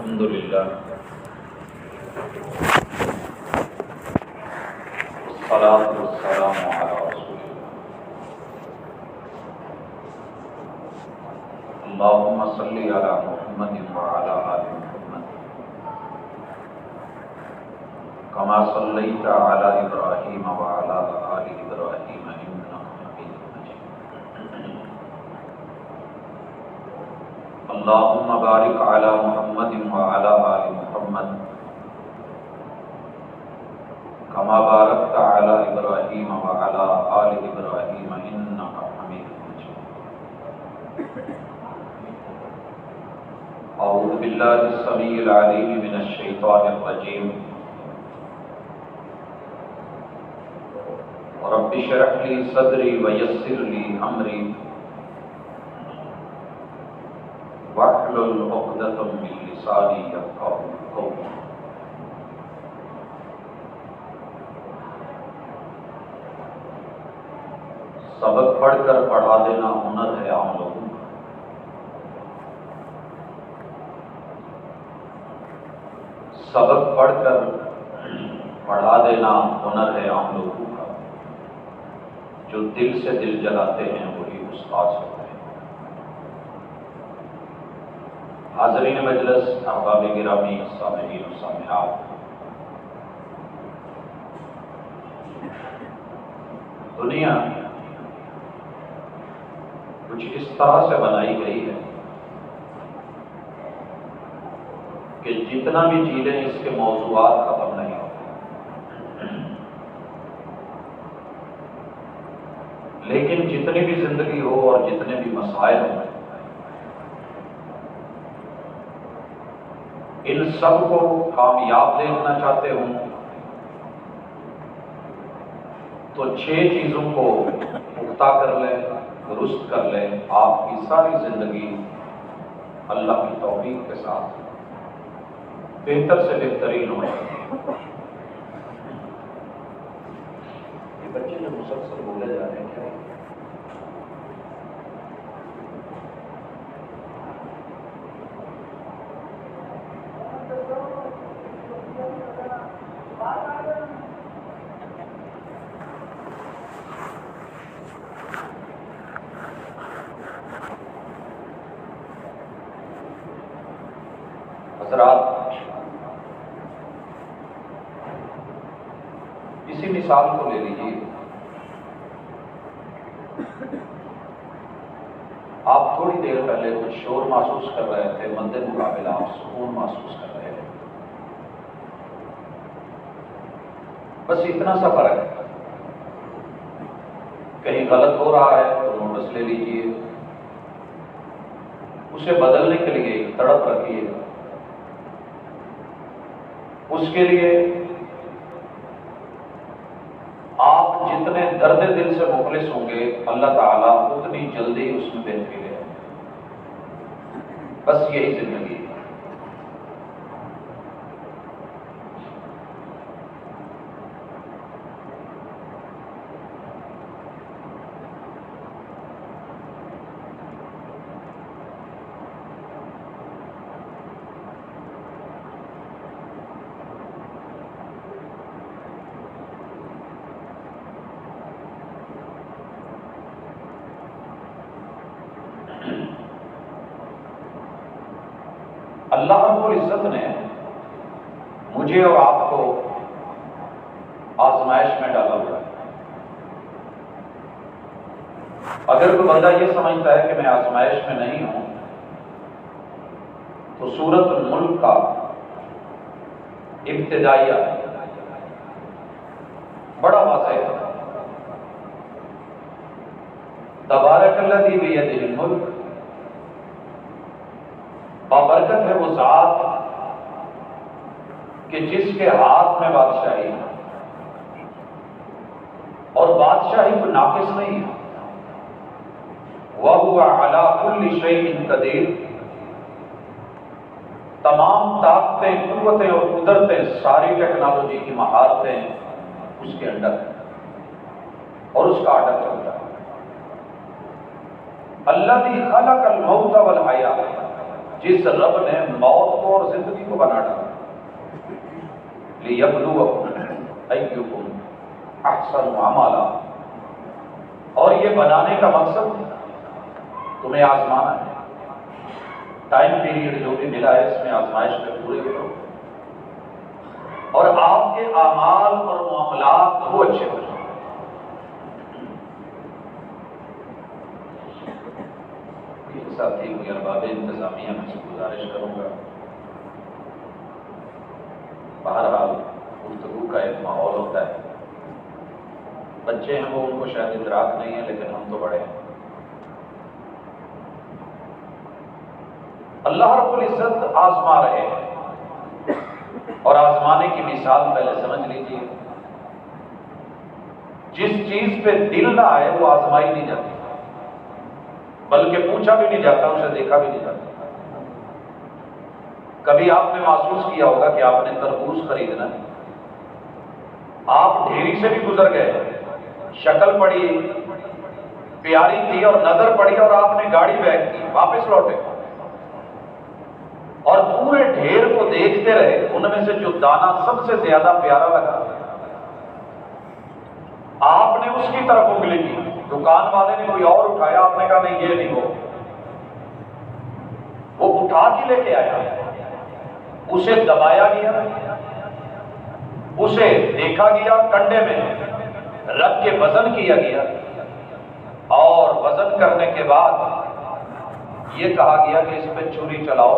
الحمد للہ والصلاة والسلام علی رسول اللہ اللہم صل علی محمد وعلی آل محمد کما صلیت علی ابراہیم وعلی آل ابراہیم انک حمید مجید اللہم بارک علی محمد وعلی آل محمد کما بارکت علی ابراہیم وعلی آل ابراہیم انک حمید مجید اعوذ باللہ السمیع العلیم من الشیطان الرجیم رب اشرح لی صدری ویسر لی امری واحلل عقدۃ من لسانی یفقہوا قولی سبق پڑھ کر پڑھا دینا ہنر ہے عام لوگوں کا۔ سبق پڑھ کر پڑھا دینا ہنر ہے عام لوگوں کا، جو دل سے دل جلاتے ہیں وہی استاد ہوتے ہیں۔ حاضرین مجلس، احباب گرامی، سامعین و سامعات، دنیا کچھ اس طرح سے بنائی گئی ہے کہ جتنا بھی جی لیں اس کے موضوعات ختم نہیں ہوتے، لیکن جتنی بھی زندگی ہو اور جتنے بھی مسائل ہوں، ان سب کو کامیاب دیکھنا چاہتے ہوں تو 6 چیزوں کو پختہ کر لیں، درست کر لیں، آپ کی ساری زندگی اللہ کی توفیق کے ساتھ بہتر سے بہترین ہو جائے۔ یہ بچے جو مسلسل بولے جا رہے ہیں کیا؟ حضرات، اسی مثال کو لے لیجیے، آپ تھوڑی دیر پہلے کچھ شور محسوس کر رہے تھے، مد مقابل آپ سکون محسوس کر رہے تھے، بس اتنا سا فرق ہے۔ کہیں غلط ہو رہا ہے تو نوٹس لے لیجیے، اسے بدلنے کے لیے ایک تڑپ رکھیے، اس کے لیے آپ جتنے درد دل سے مخلص ہوں گے اللہ تعالیٰ اتنی جلدی اس میں بہتری لے۔ بس یہی زندگی ہے۔ اللہ رب العزت نے مجھے اور آپ کو آزمائش میں ڈالا ہوا ہے۔ اگر کوئی بندہ یہ سمجھتا ہے کہ میں آزمائش میں نہیں ہوں تو سورۃ الملک کا ابتدائیہ بڑا واضح ہے۔ تبارک الذی بیدہ الملک، بابرکت ہے وہ ذات کہ جس کے ہاتھ میں بادشاہی ہے، اور بادشاہی کو ناقص نہیں ہے۔ وَهُوَ عَلَى كُلِّ شَيْءٍ قَدِيرٌ، تمام طاقتیں، قوتیں اور قدرتیں، ساری ٹیکنالوجی کی مہارتیں اس کے اندر ہیں اور اس کا آڈر چلتا ہے۔ الذی خلق الموت والحیات، جس رب نے موت کو اور زندگی کو بنا ڈالا، لِيَبْلُوَكُمْ أَيُّكُمْ أَحْسَنُ عَمَلًا، اور یہ بنانے کا مقصد تمہیں آزمانا ہے۔ ٹائم پیریڈ جو بھی ملا ہے اس میں آزمائش میں پورے کرو اور آپ کے اعمال اور معاملات وہ اچھے ہو جائیں۔ ساتھی کوئی ارباب انتظامیہ میں سے گزارش کروں گا، بہرحال گفتگو کا ایک ماحول ہوتا ہے، بچے ہیں وہ ان کو شاید ادراک نہیں ہے، لیکن ہم تو بڑے ہیں۔ اللہ رب العزت آزما رہے ہیں، اور آزمانے کی مثال پہلے سمجھ لیجیے۔ جس چیز پہ دل نہ آئے وہ آزمائی نہیں جاتی، بلکہ پوچھا بھی نہیں جاتا، اسے دیکھا بھی نہیں جاتا۔ کبھی آپ نے محسوس کیا ہوگا کہ آپ نے تربوز خریدنا ہے، آپ ڈھیری سے بھی گزر گئے، شکل پڑی پیاری تھی اور نظر پڑی اور آپ نے گاڑی بیک کی، واپس لوٹے اور پورے ڈھیر کو دیکھتے رہے، ان میں سے جو دانہ سب سے زیادہ پیارا لگا آپ نے اس کی طرف انگلی کی، دکان والے نے کوئی اور اٹھایا، آپ نے کہا نہیں یہ نہیں وہ اٹھا کے لے کے آیا، اسے دبایا گیا، اسے دیکھا گیا، کنڈے میں رکھ کے وزن کیا گیا، اور وزن کرنے کے بعد یہ کہا گیا کہ اس پہ چھری چلاؤ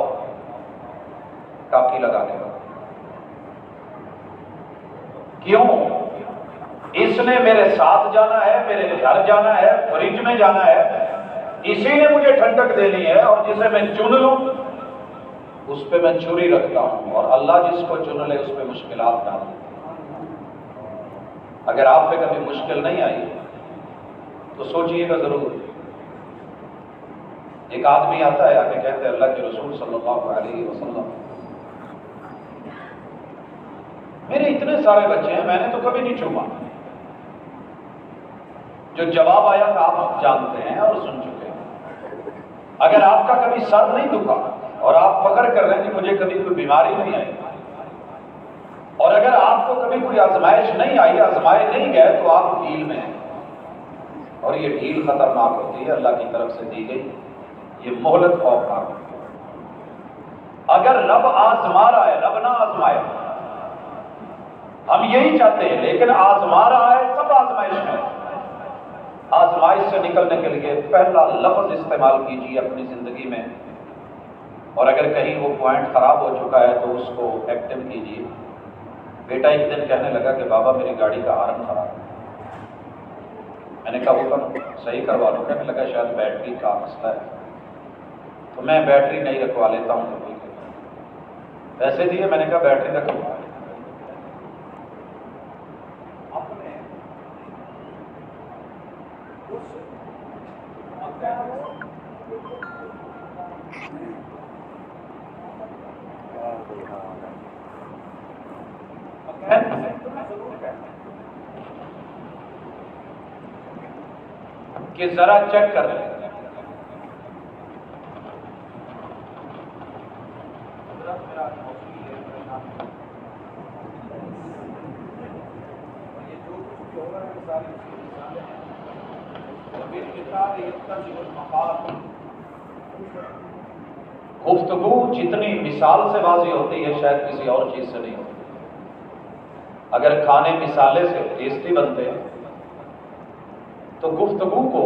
ٹاکی لگا کے۔ کیوں؟ اس نے میرے ساتھ جانا ہے، میرے گھر جانا ہے، فریج میں جانا ہے، اسی نے مجھے ٹھنڈک دینی ہے، اور جسے میں چن لوں اس پہ میں چھری رکھتا ہوں، اور اللہ جس کو چن لے اس پہ مشکلات ڈال دیتے ہیں۔ اگر آپ پہ کبھی مشکل نہیں آئی تو سوچئے گا ضرور۔ ایک آدمی آتا ہے، آگے کہتے ہیں اللہ کے رسول صلی اللہ علیہ وسلم میرے اتنے سارے بچے ہیں، میں نے تو کبھی نہیں چوما۔ جو جواب آیا تھا آپ جانتے ہیں اور سن چکے ہیں۔ اگر آپ کا کبھی سر نہیں دکھا اور آپ فخر کر رہے ہیں کہ مجھے کبھی کوئی بیماری نہیں آئی، اور اگر آپ کو کبھی کوئی آزمائش نہیں آئی، آزمائے نہیں گئے، تو آپ ڈھیل میں ہیں، اور یہ ڈھیل خطرناک ہوتی ہے، اللہ کی طرف سے دی گئی یہ مہلت خوفناک ہوتی ہے۔ اگر رب آزما رہا ہے، رب نہ آزمائے، ہم یہی چاہتے ہیں، لیکن آزما رہا ہے، سب آزمائش میں۔ آزمائش سے نکلنے کے لیے پہلا لفظ استعمال کیجیے اپنی زندگی میں، اور اگر کہیں وہ پوائنٹ خراب ہو چکا ہے تو اس کو ایکٹیو کیجیے۔ بیٹا ایک دن کہنے لگا کہ بابا میری گاڑی کا ہارن خراب ہے۔ میں نے کہا وہ کم صحیح کروا لو۔ کہنے لگا شاید بیٹری کا مسئلہ ہے، تو میں بیٹری نہیں رکھوا لیتا ہوں، تو ٹھیک ہے، پیسے دیے، میں نے کہا بیٹری رکھوا۔ کہ ذرا چیک کر لیں، گفتگو جتنی مثال سے واضح ہوتی ہے شاید کسی اور چیز سے نہیں ہوتی۔ اگر کھانے مثالے سے ٹیسٹی بنتے ہیں تو گفتگو کو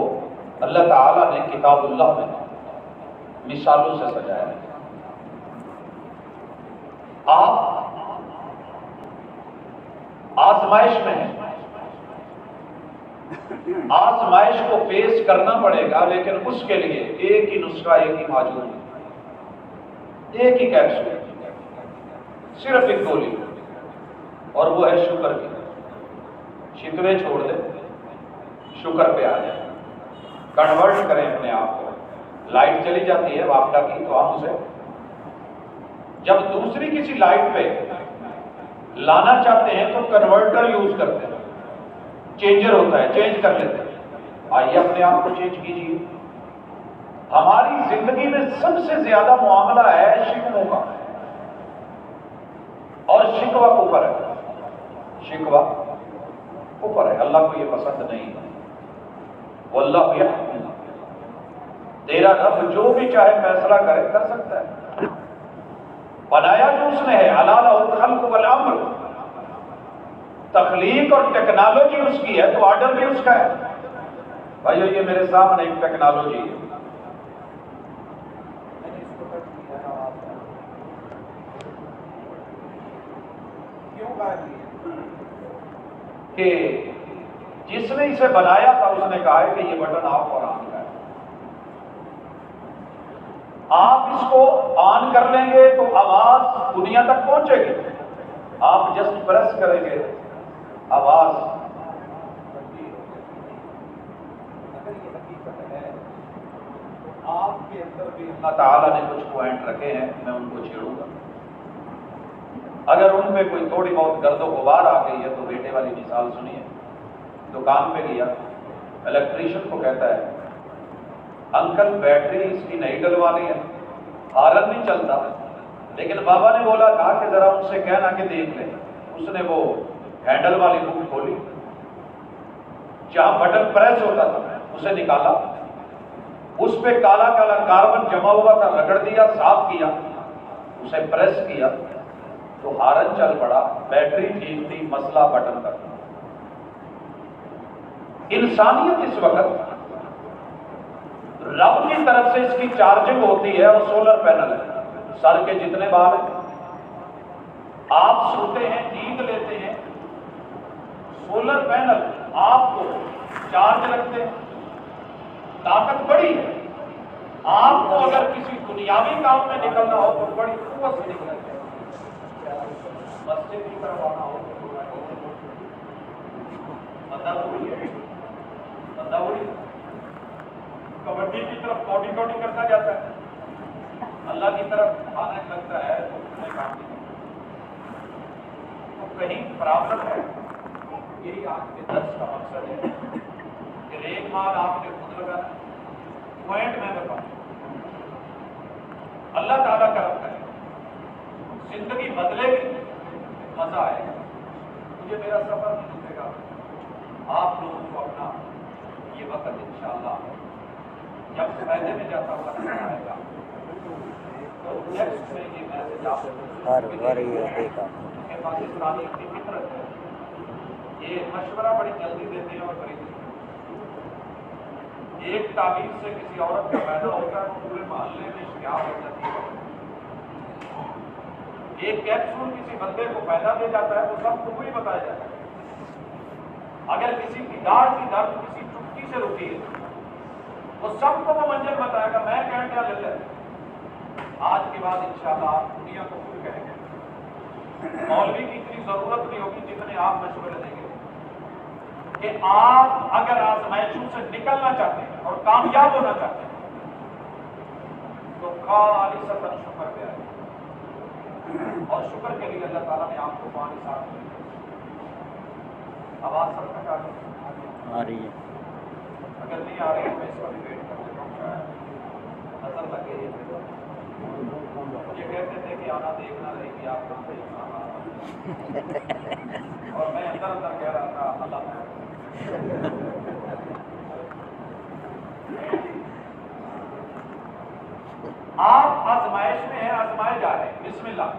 اللہ تعالیٰ نے کتاب اللہ میں مثالوں سے سجایا ہے۔ آپ آزمائش میں ہیں، آزمائش کو فیس کرنا پڑے گا، لیکن اس کے لیے ایک ہی نسخہ، ایک ہی معجون، ایک ہی کیپسول، صرف ایک گولی، اور وہ ہے شکر کی۔ شکوے چھوڑ دیں، شکر پہ آ جائیں، کنورٹ کریں اپنے آپ کو۔ لائٹ چلی جاتی ہے واپڈا کی تو ہم اسے جب دوسری کسی لائٹ پہ لانا چاہتے ہیں تو کنورٹر یوز کرتے ہیں، چینجر ہوتا ہے، چینج کر لیتے ہیں۔ آئیے اپنے آپ کو چینج کیجیے۔ ہماری زندگی میں سب سے زیادہ معاملہ ہے شکووں کا، اور شکوہ کفر ہے، شکوہ کفر ہے، اللہ کو یہ پسند نہیں ہے۔ واللہ یحکم، تیرا رب جو بھی چاہے فیصلہ کرے کر سکتا ہے، بنایا جو اس نے ہے، الا لہ الخلق والامر، تخلیق اور ٹیکنالوجی اس کی ہے تو آرڈر بھی اس کا ہے۔ بھائیو یہ میرے سامنے ایک ٹیکنالوجی ہے، کہ جس نے اسے بنایا تھا اس نے کہا ہے کہ یہ بٹن آف اور آن کا ہے، آپ اس کو آن کر لیں گے تو آواز دنیا تک پہنچے گی، آپ جسٹ پریس کریں گے آواز۔ اگر یہ حقیقت ہے تو آپ کے اندر بھی اللہ تعالیٰ نے کچھ پوائنٹ رکھے ہیں، میں ان کو چھیڑوں گا۔ اگر ان پہ کوئی تھوڑی بہت گرد و غبار آ گئی ہے تو بیٹے والی مثال سنیے، دکان پہ گیا، الیکٹریشین کو کہتا ہے انکل بیٹری اس کی نہیں ڈلوانی ہے، ہارن نہیں چلتا، لیکن بابا نے بولا کہا کہ ذرا ان سے کہنا کہ دیکھ لیں۔ اس نے وہ ہینڈل والی بک کھولی، جہاں بٹن پریس ہوتا تھا اسے نکالا، اس پہ کالا کالا کاربن جمع ہوا تھا، رگڑ دیا، صاف کیا، اسے پریس کیا تو ہارن چل پڑا، بیٹری ٹھیک تھی، مسئلہ بٹن کا۔ انسانیت اس وقت رب کی طرف سے اس کی چارجنگ ہوتی ہے، اور سولر پینل ہے، سر کے جتنے بال ہیں، آپ سوتے ہیں، نیند لیتے ہیں، سولر پینل آپ کو چارج رکھتے ہیں، طاقت بڑی ہے، آپ کو اگر کسی دنیاوی کام میں نکلنا ہو تو بڑی قوت سے نکلنا ہے، مسجد کی طرف آنا ہو بندہ ہوئی کبڈی کی طرف کوٹی کوٹی کرتا جاتا ہے، اللہ کی طرف آنے لگتا ہے تو اس میں کام نہیں، تو کہیں پرابلم ہے۔ یہی آج کے درس کا مقصد ہے کہ ایک مال آپ نے خود لگانا، پوائنٹ میں بتاؤں، اللہ تعالیٰ کا رب کرے، زندگی بدلے گی، مزہ آئے گا، مجھے میرا سفر نہیں ملے گا، آپ لوگوں کو اپنا یہ وقت انشاءاللہ جب فائدے میں جاتا ہوا نظر آئے گا، تو نیکسٹ میں یہ میسج آپ کہ پاکستانی کی فطرت ہے، یہ مشورہ بڑی جلدی دیتے ہیں اور بڑی ایک تعبیر سے کسی عورت کا پیدا ہوتا ہے تو پورے محلے میں شیعہ ہو جاتی ہے، ایک کیپسول کسی بندے کو پیدا دے جاتا ہے وہ سب کو وہی بتایا جاتا ہے، اگر کسی کی داڑھ کی درد کسی چٹکی سے رکی ہے وہ سب کو وہ منظر بتائے گا، میں کہہ دیا لے لے۔ آج کے بعد انشاءاللہ آپ دنیا کو خود کہیں گے، مولوی کی اتنی ضرورت نہیں ہوگی جتنے آپ مشورے دیں گے، کہ آپ اگر آزمائشوں سے نکلنا چاہتے ہیں اور کامیاب ہونا چاہتے ہیں تو خالصتاً شکر پہ آئے، اور شکر کے لیے اللہ تعالیٰ نے آپ کو 5 سال دیا۔ آواز سب تک آ رہی ہے؟ اگر نہیں آ رہی ہے میں اس کا بھی ویٹ کر لیتا ہوں، شاید نظر لگے۔ یہ کہتے تھے کہ آنا دیکھنا رہے گی آپ کا اور میں اندر اندر کہہ رہا تھا اللہ آپ آزمائش میں ہیں، آزمائے جا رہے ہیں، بسم اللہ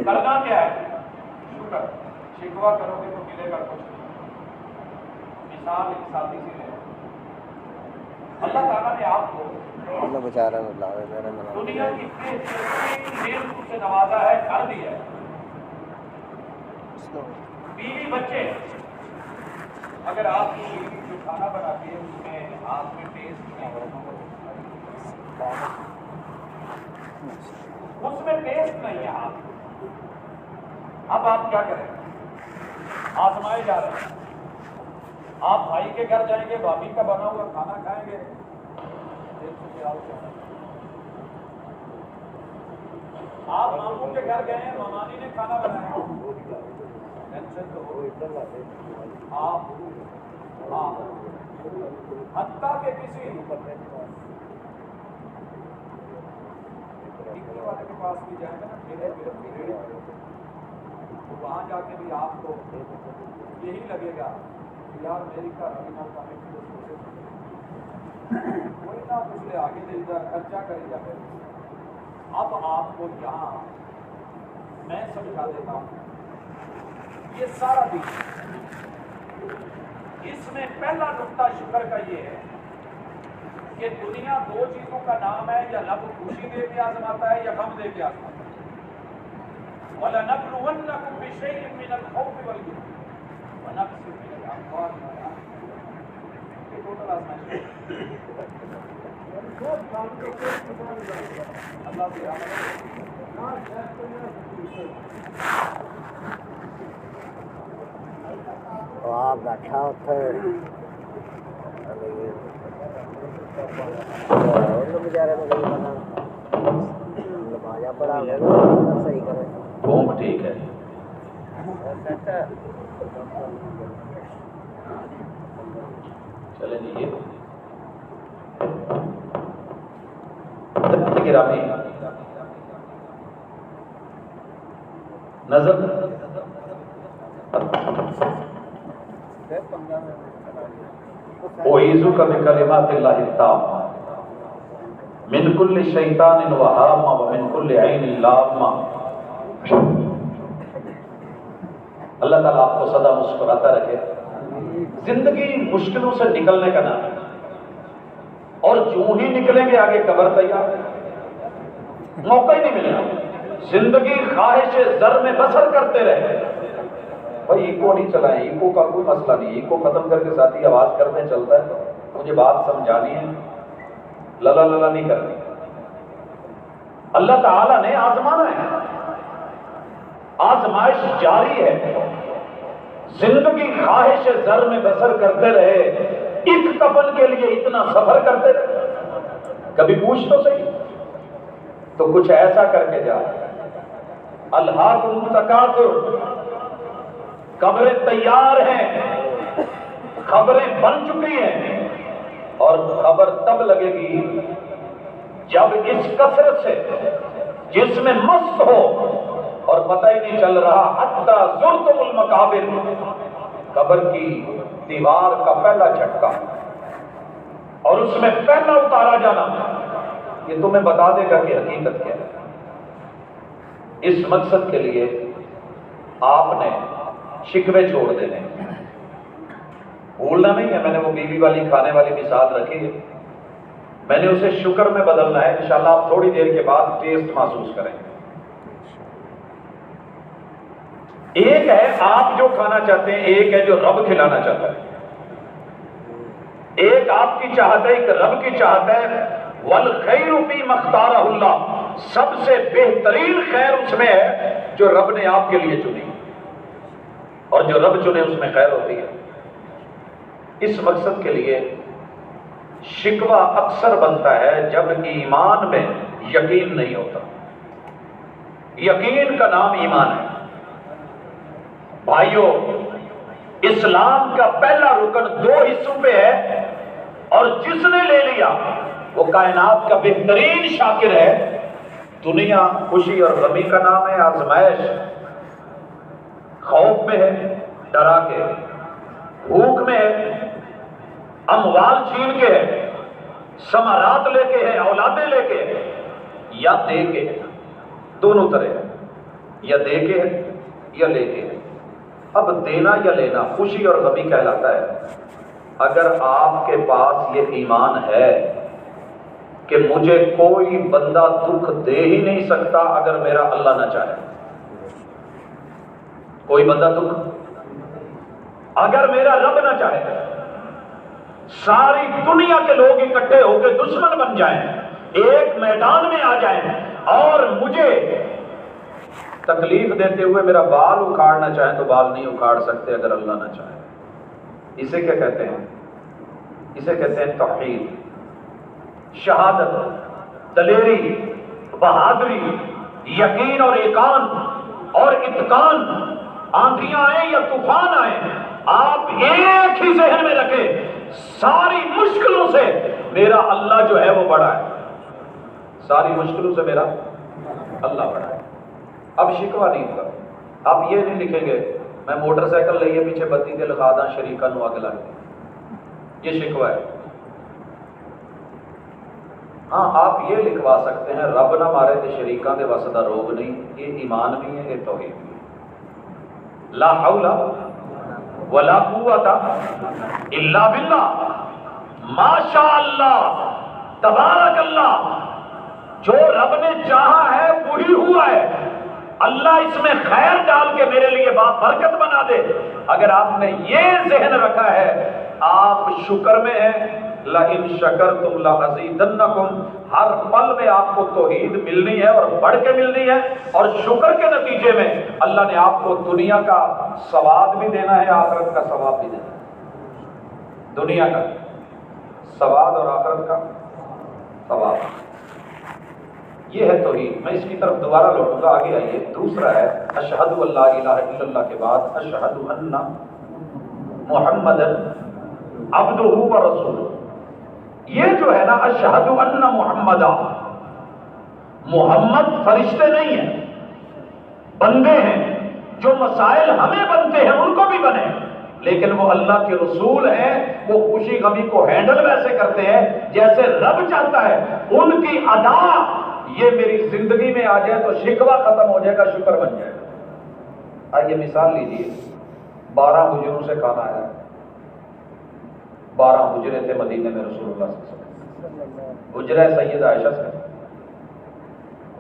کرنا کیا ہے؟ شکر، شکوہ کرو گے تو ملے گا کچھ نہیں۔ مثال ایک ساتھی سی ہے، اللہ تعالیٰ نے آپ کو دنیا کی بہترین سے نوازا ہے، گھر دیا ہے، بیوی بچے، اگر آپ کی بیوی جو کھانا بناتی ہے اس میں ہاتھ میں ٹیسٹ نہیں ہے، اس میں ٹیسٹ نہیں ہے ہاتھ، اب آپ کیا کریں؟ آزمائے جا رہے ہیں، آپ بھائی کے گھر جائیں گے، بھابھی کا بنا ہوا کھانا کھائیں گے، آپ ماموں کے گھر گئے ہیں، مامانی نے کھانا بنایا، حتیٰ کہ کسی والے کے پاس بھی جائیں گے نا ٹھیلے تو وہاں جا کے بھی آپ کو یہی لگے گا کہ یار میری گھر ابھی نہ کوئی نہ کچھ لے آگے دے جا خرچہ کرے جا. اب آپ کو یہاں میں سمجھا دیتا ہوں یہ سارا دن اس میں پہلا نقطہ شکر کا یہ ہے کہ دنیا دو چیزوں کا نام ہے، یا رب خوشی دے کے آزماتا ہے یا غم دے کے آزماتا ہے. وَلَنَبْلُوَنَّكُمْ بِشَيْءٍ مِّنَ الْخَوْفِ وَالْجُوعِ وَنَقْصٍ مِّنَ الْأَمْوَالِ وَالْأَنفُسِ. یہ ٹوٹل آزمائش ہے. اللہ سے آپ بیٹھا اتنے بچارے نمازا پڑھا صحیح کرے بھوک ٹھیک ہے. چلیں جی. گرامی نظر اعوذ بکلمات اللہ التامہ من کل شیطان وہامہ ومن کل عین لامہ. اللہ تعالیٰ آپ کو سدا مسکراتا رکھے. زندگی مشکلوں سے نکلنے کا نام ہے، اور جو ہی نکلیں گے آگے قبر تیار ہے، موقع ہی نہیں ملے گا. زندگی خواہش زر میں بسر کرتے رہے. بھائی ایکو نہیں چلائیں، ایکو کا کوئی مسئلہ نہیں، ایکو ختم کر کے ساتھی آواز کرتے چلتا ہے. مجھے بات سمجھانی ہے، للا للا نہیں کرنی. اللہ تعالیٰ نے آزمانا ہے، آزمائش جاری ہے. زندگی خواہش زر میں بسر کرتے رہے، ایک کفن کے لیے اتنا سفر کرتے رہے. کبھی پوچھ تو صحیح. تو کچھ ایسا کر کے جا. الہاکم التکاثر، قبریں تیار ہیں، خبریں بن چکی ہیں، اور خبر تب لگے گی جب اس کثرت سے جس میں مست ہو اور پتہ ہی نہیں چل رہا حتی زرتم المقابر، قبر کی دیوار کا پہلا جھٹکا اور اس میں پہلا اتارا جانا یہ تمہیں بتا دے گا کہ حقیقت کیا ہے. اس مقصد کے لیے آپ نے شکوے چھوڑ دینے. بھولنا نہیں ہے، میں نے وہ بیوی والی کھانے والی مثال رکھی ہے، میں نے اسے شکر میں بدلنا ہے. انشاءاللہ آپ تھوڑی دیر کے بعد ٹیسٹ محسوس کریں گے. ایک ہے آپ جو کھانا چاہتے ہیں، ایک ہے جو رب کھلانا چاہتا ہے. ایک آپ کی چاہت ہے، ایک رب کی چاہت ہے. وَالْخَيْرُ فِي مَا اخْتَارَهُ اللَّهُ، سب سے بہترین خیر اس میں ہے جو رب نے آپ کے لیے چنی، اور جو رب چنے اس میں خیر ہوتی ہے. اس مقصد کے لیے شکوہ اکثر بنتا ہے جب ایمان میں یقین نہیں ہوتا. یقین کا نام ایمان ہے. بھائیو، اسلام کا پہلا رکن دو حصوں پہ ہے، اور جس نے لے لیا وہ کائنات کا بہترین شاکر ہے. دنیا خوشی اور غمی کا نام ہے، آزمائش خوف میں ہے ڈرا کے، بھوک میں ہے، اموال چھین کے ہے، ثمرات لے کے ہے، اولادیں لے کے ہے، یا دے کے ہے. دونوں طرح ہے، یا دے کے ہے یا لے کے ہے. اب دینا یا لینا خوشی اور غمی کہلاتا ہے. اگر آپ کے پاس یہ ایمان ہے کہ مجھے کوئی بندہ دکھ دے ہی نہیں سکتا اگر میرا اللہ نہ چاہے، کوئی بندہ دکھ اگر میرا رب نہ چاہے، ساری دنیا کے لوگ اکٹھے ہو کے دشمن بن جائیں، ایک میدان میں آ جائیں اور مجھے تکلیف دیتے ہوئے میرا بال اکھاڑنا چاہیں تو بال نہیں اکھاڑ سکتے اگر اللہ نہ چاہے. اسے کیا کہتے ہیں؟ اسے کہتے ہیں توحید، شہادت، دلیری، بہادری، یقین اور ایقان اور اتقان. آندھیاں آئیں یا طوفان آئیں، آپ ایک ہی ذہن میں رکھیں، ساری مشکلوں سے میرا اللہ جو ہے وہ بڑا ہے. ساری مشکلوں سے میرا اللہ بڑھائے. اب شکوہ نہیں ہوگا. آپ یہ نہیں لکھیں گے میں موٹر سائیکل لئیے پیچھے بتی دے لگا دا شریکہ نو آگے لگ دیں. یہ شکوہ ہے. ہاں آپ یہ لکھوا سکتے ہیں رب نہ مارے تے شریکاں دے واسطہ روگ نہیں. یہ ایمان بھی ہے، یہ توحید بھی ہے. لا حول ولا قوت الا باللہ. ماشاء اللہ تبارک اللہ. جو رب نے چاہا ہے وہی ہوا ہے. اللہ اس میں خیر ڈال کے میرے لیے برکت بنا دے. اگر آپ نے یہ ذہن رکھا ہے آپ شکر میں ہیں. لئن شکرتم لازیدنکم. ہر پل میں آپ کو توحید ملنی ہے اور بڑھ کے ملنی ہے. اور شکر کے نتیجے میں اللہ نے آپ کو دنیا کا ثواب بھی دینا ہے، آخرت کا ثواب بھی دینا ہے. دنیا کا ثواب اور آخرت کا ثواب. یہ ہے توحید. میں اس کی طرف دوبارہ لوٹوں گا. آگے آئیے. دوسرا ہے اشہد ان لا الہ الا اللہ کے بعد اشہد ان محمد عبدہ و رسولہ. یہ جو ہے نا اشہد ان محمد، محمد فرشتے نہیں ہیں، بندے ہیں. جو مسائل ہمیں بنتے ہیں ان کو بھی بنے، لیکن وہ اللہ کے رسول ہیں. وہ خوشی غمی کو ہینڈل ویسے کرتے ہیں جیسے رب چاہتا ہے. ان کی ادا یہ میری زندگی میں آ جائے تو شکوہ ختم ہو جائے گا، شکر بن جائے گا. آئیے مثال لیجیے. 12 حجروں سے کھانا آیا. 12 حجرے تھے مدینے میں رسول اللہ صلی اللہ علیہ وسلم. حجرہ سیدہ عائشہ سے،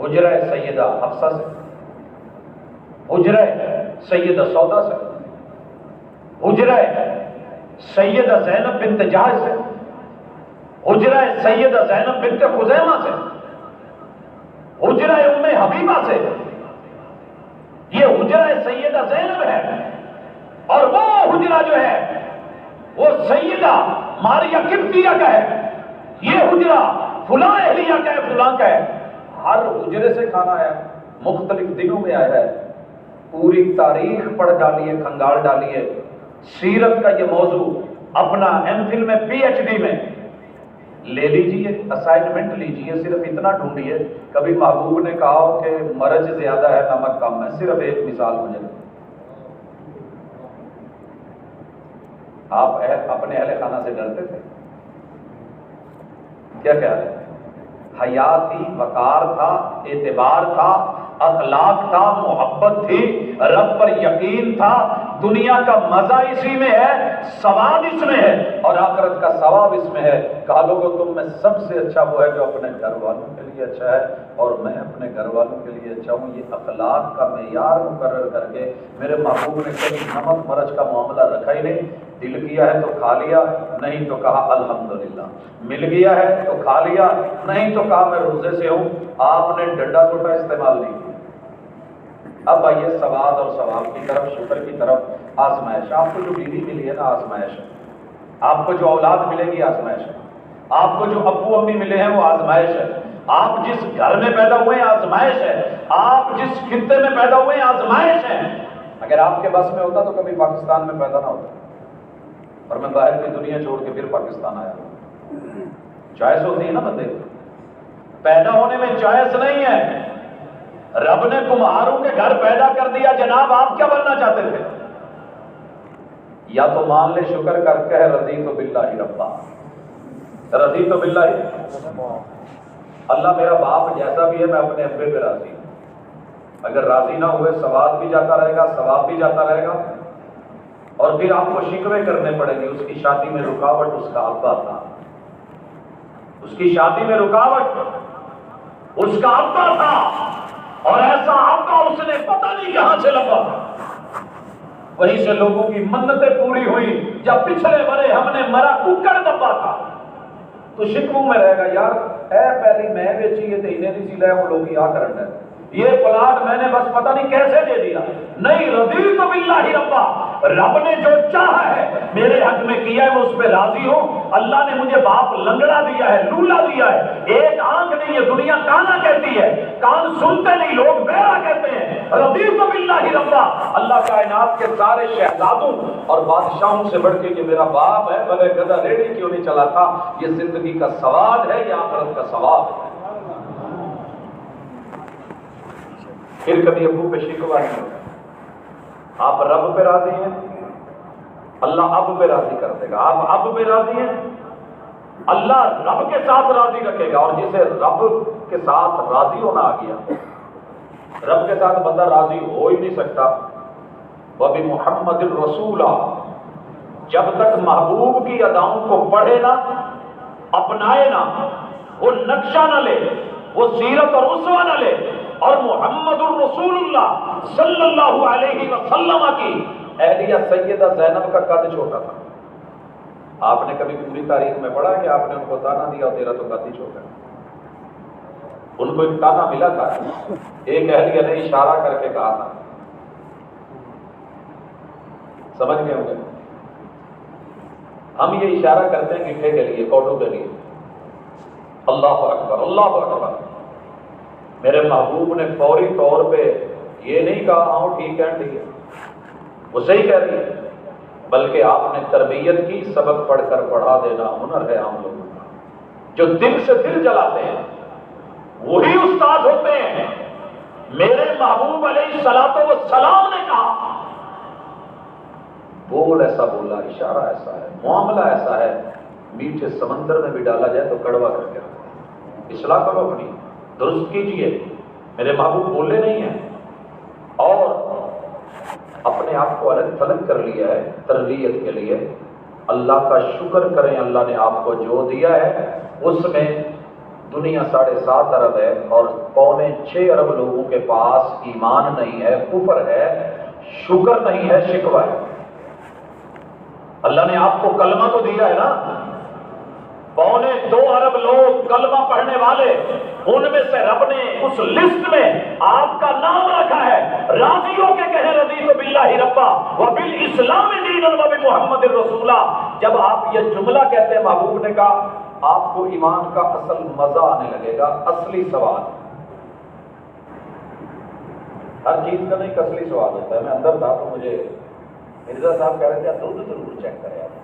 حجرہ سیدہ حفصہ سے، حجرہ سیدہ سودا سے، حجرہ سیدہ زینب بنت جہش سے، حجرہ سیدہ زینب بنت خزیمہ سے، حجرہ ام حبیبہ سے. یہ حجرہ سیدہ زینب ہے. اور وہ حجرہ جو ہے وہ سیدہ ماریہ قبطیہ کا ہے. یہ حجرہ فلاں اہلیہ کا ہے، فلاں کا ہے. ہر حجرے سے کھانا آیا، مختلف دنوں میں آیا ہے. پوری تاریخ پڑھ ڈالیے، کھنگال ڈالیے. سیرت کا یہ موضوع اپنا ایم فل میں پی ایچ ڈی میں لے لیجئے، اسائنمنٹ لیجئے. صرف اتنا ڈھونڈیے کبھی محبوب نے کہا ہو کہ مرض زیادہ ہے نمک کم ہے. صرف ایک مثال مجھے. آپ اپنے اہل خانہ سے ڈرتے تھے؟ کیا خیال ہے؟ حیا تھی، وقار تھا، اعتبار تھا، اخلاق تھا، محبت تھی، رب پر یقین تھا. دنیا کا مزہ اسی میں ہے، ثواب اس میں ہے، اور آخرت کا ثواب اس میں ہے. کہا لوگوں تم میں سب سے اچھا وہ ہے جو اپنے گھر والوں کے لیے اچھا ہے اور میں اپنے گھر والوں کے لیے اچھا ہوں. یہ اخلاق کا معیار مقرر کر کے میرے محبوب نے کبھی نمک مرچ کا معاملہ رکھا ہی نہیں. دل کیا ہے تو کھا لیا، نہیں تو کہا الحمدللہ. مل گیا ہے تو کھا لیا، نہیں تو کہا میں روزے سے ہوں. آپ نے ڈنڈا سوٹا استعمال نہیں کیا. اب آئیے ثواب اور ثواب کی طرف، شکر کی طرف. آزمائش. آپ کو جو بیوی ملی ہے نا آزمائش ہے. آپ کو جو اولاد ملے گی آزمائش ہے. آپ کو جو ابو امی ملے ہیں وہ آزمائش ہے. آپ جس گھر میں پیدا ہوئے ہیں آزمائش ہے. آپ جس خطے میں پیدا ہوئے ہیں آزمائش ہے. اگر آپ کے بس میں ہوتا تو کبھی پاکستان میں پیدا نہ ہوتا اور میں باہر کی دنیا چھوڑ کے پھر پاکستان آیا. چوائس ہوتی ہے نا بندے کو. پیدا ہونے میں چوائس نہیں ہے. رب نے کمہاروں کے گھر پیدا کر دیا. جناب آپ کیا بننا چاہتے تھے؟ یا تو مان لے شکر کر کے رضیت باللہ ربا. رضیت باللہ، اللہ میرا باپ جیسا بھی ہے میں اپنے ابے پہ راضی ہوں. اگر راضی نہ ہوئے ثواب بھی جاتا رہے گا، ثواب بھی جاتا رہے گا. اور پھر آپ کو شکوے کرنے پڑیں گے. اس کی شادی میں رکاوٹ اس کا ابا تھا. اس کی شادی میں رکاوٹ اس کا ابا تھا. اور ایسا ابا اس نے پتہ نہیں کہاں سے لگا. وہیں سے لوگوں کی منتیں پوری ہوئی. جب پچھلے برے ہم نے مرا ککڑ دبا تھا تو شکووں میں رہے گا یار اے پہلی میں بیچی ہے تو انہیں نہیں سی لے وہ لوگ یہاں کرنا ہے. یہ پلاٹ میں نے بس پتہ نہیں کیسے دے دیا. نہیں، رضیت باللہ ربا. رب نے جو چاہا ہے میرے حق میں کیا ہے، میں اس پہ راضی ہوں. اللہ نے مجھے باپ لنگڑا دیا ہے، لولا دیا ہے، ایک آنکھ نہیں ہے. دنیا کانا کہتی ہے، کان سنتے نہیں، لوگ بہرا کہتے ہیں. رضیت باللہ ربا. اللہ کائنات کے سارے شہزادوں اور بادشاہوں سے بڑھ کے کہ میرا باپ ہے، بھلے گدھا ریڑھی کیوں نہیں چلاتا. یہ زندگی کا سواد ہے، یہ آخرت کا ثواب ہے. پھر کبھی ابو پہ شکوہ نہیں ہوگا۔ آپ رب پہ راضی ہیں، اللہ اب پہ راضی کر دے گا۔ آپ اب پہ راضی ہیں، اللہ رب کے ساتھ راضی رکھے گا۔ اور جسے رب کے ساتھ راضی ہونا آ گیا، رب کے ساتھ بندہ راضی ہو ہی نہیں سکتا۔ وَبِمُحَمَّدٍ رَسُولًا، جب تک محبوب کی اداؤں کو پڑھے نہ، اپنائے نہ، وہ نقشہ نہ لے، وہ سیرت اور اسوہ نہ لے، اور محمد الرسول اللہ صلی اللہ علیہ وسلم کی اہلیہ سیدہ زینب کا قد چھوٹا تھا۔ آپ نے کبھی پوری تاریخ میں پڑھا کہ آپ نے ان کو تانا دیا تیرا تو قد ہی چھوٹا ہے؟ ان کو ایک تانا ملا تھا، ایک اہلیہ نے اشارہ کر کے کہا تھا، سمجھ گئے ہوں گے؟ ہم یہ اشارہ کرتے ہیں گٹھے کے لیے، کوٹو کے لیے، اللہ اکبر اللہ اکبر۔ میرے محبوب نے فوری طور پہ یہ نہیں کہا ہاں ٹھیک ہے ٹھیک ہے، وہ صحیح کہہ رہی ہے، بلکہ آپ نے تربیت کی، سبق پڑھ کر پڑھا دینا ہنر ہے ہم لوگوں کا۔ جو دل سے دل جلاتے ہیں وہی استاد ہوتے ہیں۔ میرے محبوب علیہ الصلوۃ والسلام نے کہا، بول ایسا بولا، اشارہ ایسا ہے، معاملہ ایسا ہے، میٹھے سمندر میں بھی ڈالا جائے تو کڑوا کر کے رکھتے ہیں۔ اصلاح کرو اپنی، درست کیجئے۔ میرے محبوب بولے نہیں ہیں اور اپنے آپ کو الگ تھلگ کر لیا ہے تربیت کے لیے۔ اللہ کا شکر کریں، اللہ نے آپ کو جو دیا ہے اس میں دنیا 7.5 ارب ہے اور 6.25 ارب لوگوں کے پاس ایمان نہیں ہے، کفر ہے، شکر نہیں ہے، شکوہ ہے۔ اللہ نے آپ کو کلمہ تو دیا ہے نا، 2.25 ارب لوگ کلمہ پڑھنے والے، ان میں سے رب نے اس لسٹ میں آپ کا نام رکھا ہے۔ راضی ہو کے کہیں رضیت باللہ ربا وبالاسلام دینا وبمحمد رسولا۔ جب آپ یہ جملہ کہتے ہیں، محبوب نے کہا آپ کو ایمان کا اصل مزہ آنے لگے گا۔ اصلی سوال، ہر چیز کا نہیں اصلی سوال ہوتا ہے۔ میں اندر تھا تو مجھے مرزا صاحب کہہ رہے تھے دودھ ضرور چیک کرے آپ۔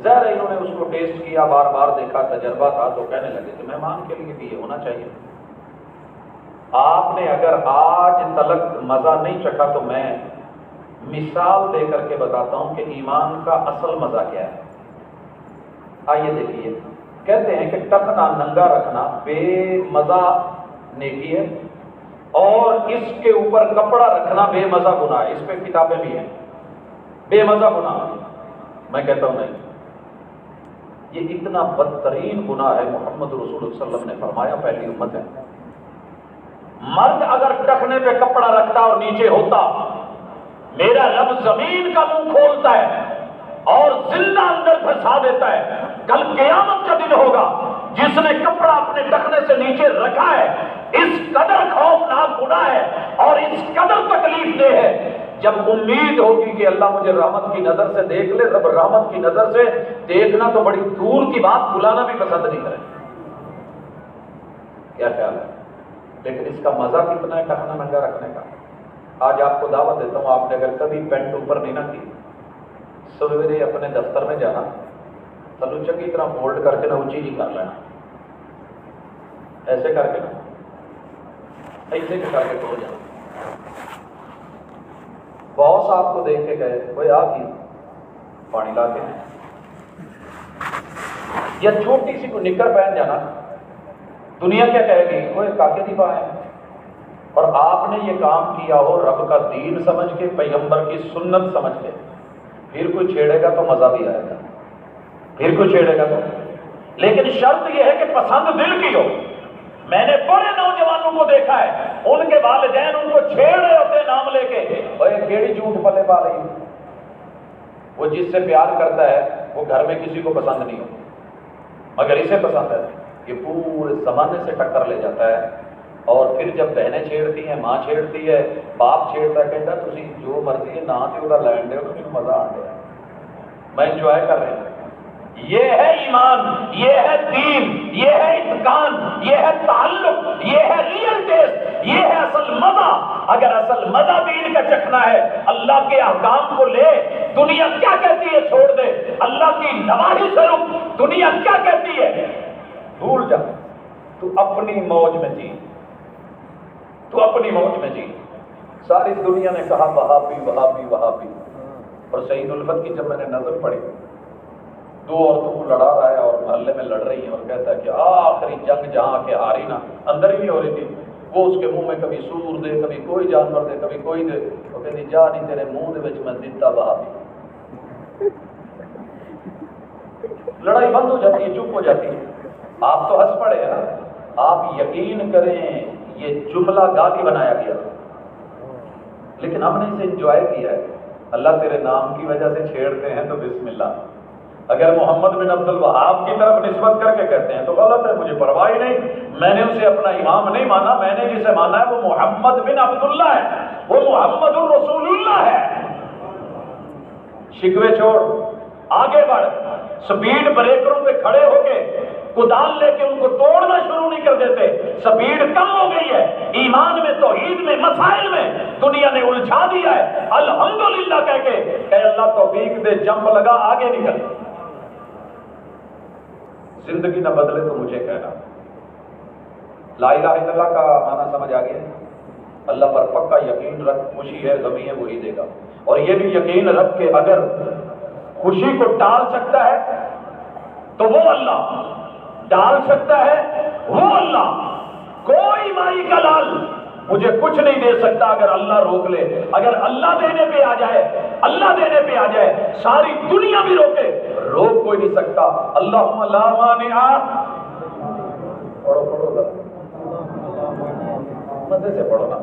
ظاہر ہے انہوں نے اس کو ٹیسٹ کیا، بار بار دیکھا، تجربہ تھا، تو کہنے لگے کہ مہمان کے لیے بھی یہ ہونا چاہیے۔ آپ نے اگر آج تلک مزہ نہیں چکھا تو میں مثال دے کر کے بتاتا ہوں کہ ایمان کا اصل مزہ کیا ہے۔ آئیے دیکھیے، کہتے ہیں کہ ٹکنا ننگا رکھنا بے مزہ نیکی ہے، اور اس کے اوپر کپڑا رکھنا بے مزہ گناہ ہے۔ اس پہ کتابیں بھی ہیں، بے مزہ گناہ۔ میں کہتا ہوں نہیں، یہ اتنا بدترین گناہ ہے۔ محمد رسول اللہ صلی اللہ علیہ وسلم نے فرمایا پہلی امت ہے، مرد اگر ٹخنے پہ کپڑا رکھتا اور نیچے ہوتا، میرا رب زمین کا منہ کھولتا ہے اور زندہ اندر پھنسا دیتا ہے۔ کل قیامت کا دن ہوگا، جس نے کپڑا اپنے ٹخنے سے نیچے رکھا ہے، اس قدر خوفناک گناہ ہے اور اس قدر تکلیف دہ ہے۔ جب امید ہوگی کہ اللہ مجھے رحمت کی نظر سے دیکھ لے، رب رحمت کی نظر سے دیکھنا تو بڑی دور کی بات، بلانا بھی پسند نہیں کرے۔ کیا خیال ہے؟ لیکن اس کا مزہ کتنا ہے ٹخنا ننگا رکھنے کا۔ آج آپ کو دعوت دیتا ہوں، آپ نے اگر کبھی پینٹ اوپر نہیں نہ کی، سویرے اپنے دفتر میں جانا، تلو چنگی طرح فولڈ کر کے نہ اونچی جی کر لینا، ایسے کر کے نا، ایسے کر کے کھول جانا۔ باس آپ کو دیکھ کے گئے، کوئی آ کی پانی لا کے، یا چھوٹی سی کوئی نکر پہن جانا، دنیا کیا کہے گی، وہ کاکے دی پائے۔ اور آپ نے یہ کام کیا ہو رب کا دین سمجھ کے، پیغمبر کی سنت سمجھ کے، پھر کوئی چھیڑے گا تو مزہ بھی آئے گا، پھر کوئی چھیڑے گا تو، لیکن شرط یہ ہے کہ پسند دل کی ہو۔ میں نے بڑے نوجوانوں کو دیکھا ہے، ان کے والدین ان کو چھیڑ رہے ہوتے نام لے کے، اوے کیڑی جھوٹ پلے پا رہی۔ وہ جس سے پیار کرتا ہے وہ گھر میں کسی کو پسند نہیں ہوتا، مگر اسے پسند ہے، یہ پورے زمانے سے ٹکر لے جاتا ہے۔ اور پھر جب بہنیں چھیڑتی ہیں، ماں چھیڑتی ہے، باپ چھیڑتا ہے، کہتا تسی جو مرضی ہے نا تے وہ لین دے تو مجھے مزہ آ گیا، میں انجوائے کر رہا ہوں۔ یہ ہے ایمان، یہ ہے دین، یہ ہے اتقان، یہ ہے تعلق، یہ ہے ریئل ٹیسٹ، یہ ہے اصل مزہ۔ اگر اصل مزہ دین کا چکھنا ہے، اللہ کے احکام کو لے، دنیا کیا کہتی ہے چھوڑ دے، اللہ کی نواہی سے رک، دنیا کیا کہتی ہے بھول جا۔ تو اپنی موج میں جی، تو اپنی موج میں جی۔ ساری دنیا نے کہا وہابی وہابی وہابی، اور سعید الفت کی جب میں نے نظر پڑھی، دو عورتوں کو لڑا رہا ہے اور محلے میں لڑ رہی ہیں، اور کہتا ہے کہ آخری جنگ جہاں کے آ رہی نا، اندر ہی نہیں ہو رہی تھی، وہ اس کے منہ میں کبھی سور دے، کبھی کوئی جانور دے، کبھی کوئی دے، وہ کہتی جا نہیں تیرے منہ دے وچ میں دیتا وہابی۔ لڑائی بند ہو جاتی ہے، چپ ہو جاتی ہے۔ آپ تو ہنس پڑے ہیں نا، آپ یقین کریں یہ جملہ گالی بنایا گیا، لیکن ہم نے اسے انجوائے کیا ہے۔ اللہ تیرے نام کی وجہ سے چھیڑتے ہیں تو بسم اللہ، اگر محمد بن عبد الوہاب کی طرف نسبت کر کے کہتے ہیں تو غلط ہے، مجھے پرواہ ہی نہیں، میں نے اسے اپنا امام نہیں مانا، میں نے جسے مانا ہے وہ محمد بن عبداللہ ہے، وہ محمد الرسول اللہ ہے۔ شکوے چھوڑ، آگے بڑھ، سپیڈ بریکروں پہ کھڑے ہو کے کدال لے کے ان کو توڑنا شروع نہیں کر دیتے، سپیڈ کم ہو گئی ہے، ایمان میں، توحید میں، مسائل میں دنیا نے الجھا دیا ہے، الحمدللہ کہہ کے کہ اللہ توفیق دے، جمپ لگا، آگے نکل۔ زندگی نہ بدلے تو مجھے کہنا۔ لا الہ الا اللہ کا معنی سمجھ آ گیا؟ اللہ پر پکا یقین رکھ، خوشی ہے غمی ہے وہی دے گا، اور یہ بھی یقین رکھ کہ اگر خوشی کو ٹال سکتا ہے تو وہ اللہ، ڈال سکتا ہے وہ اللہ، کوئی مائی کا لال مجھے کچھ نہیں دے سکتا اگر اللہ روک لے۔ اگر اللہ دینے پہ آ جائے، اللہ دینے پہ آ جائے، ساری دنیا بھی روکے، روک کوئی نہیں سکتا۔ اللہم لا مانع، پڑھو پڑھو گا مزے سے پڑھو نا،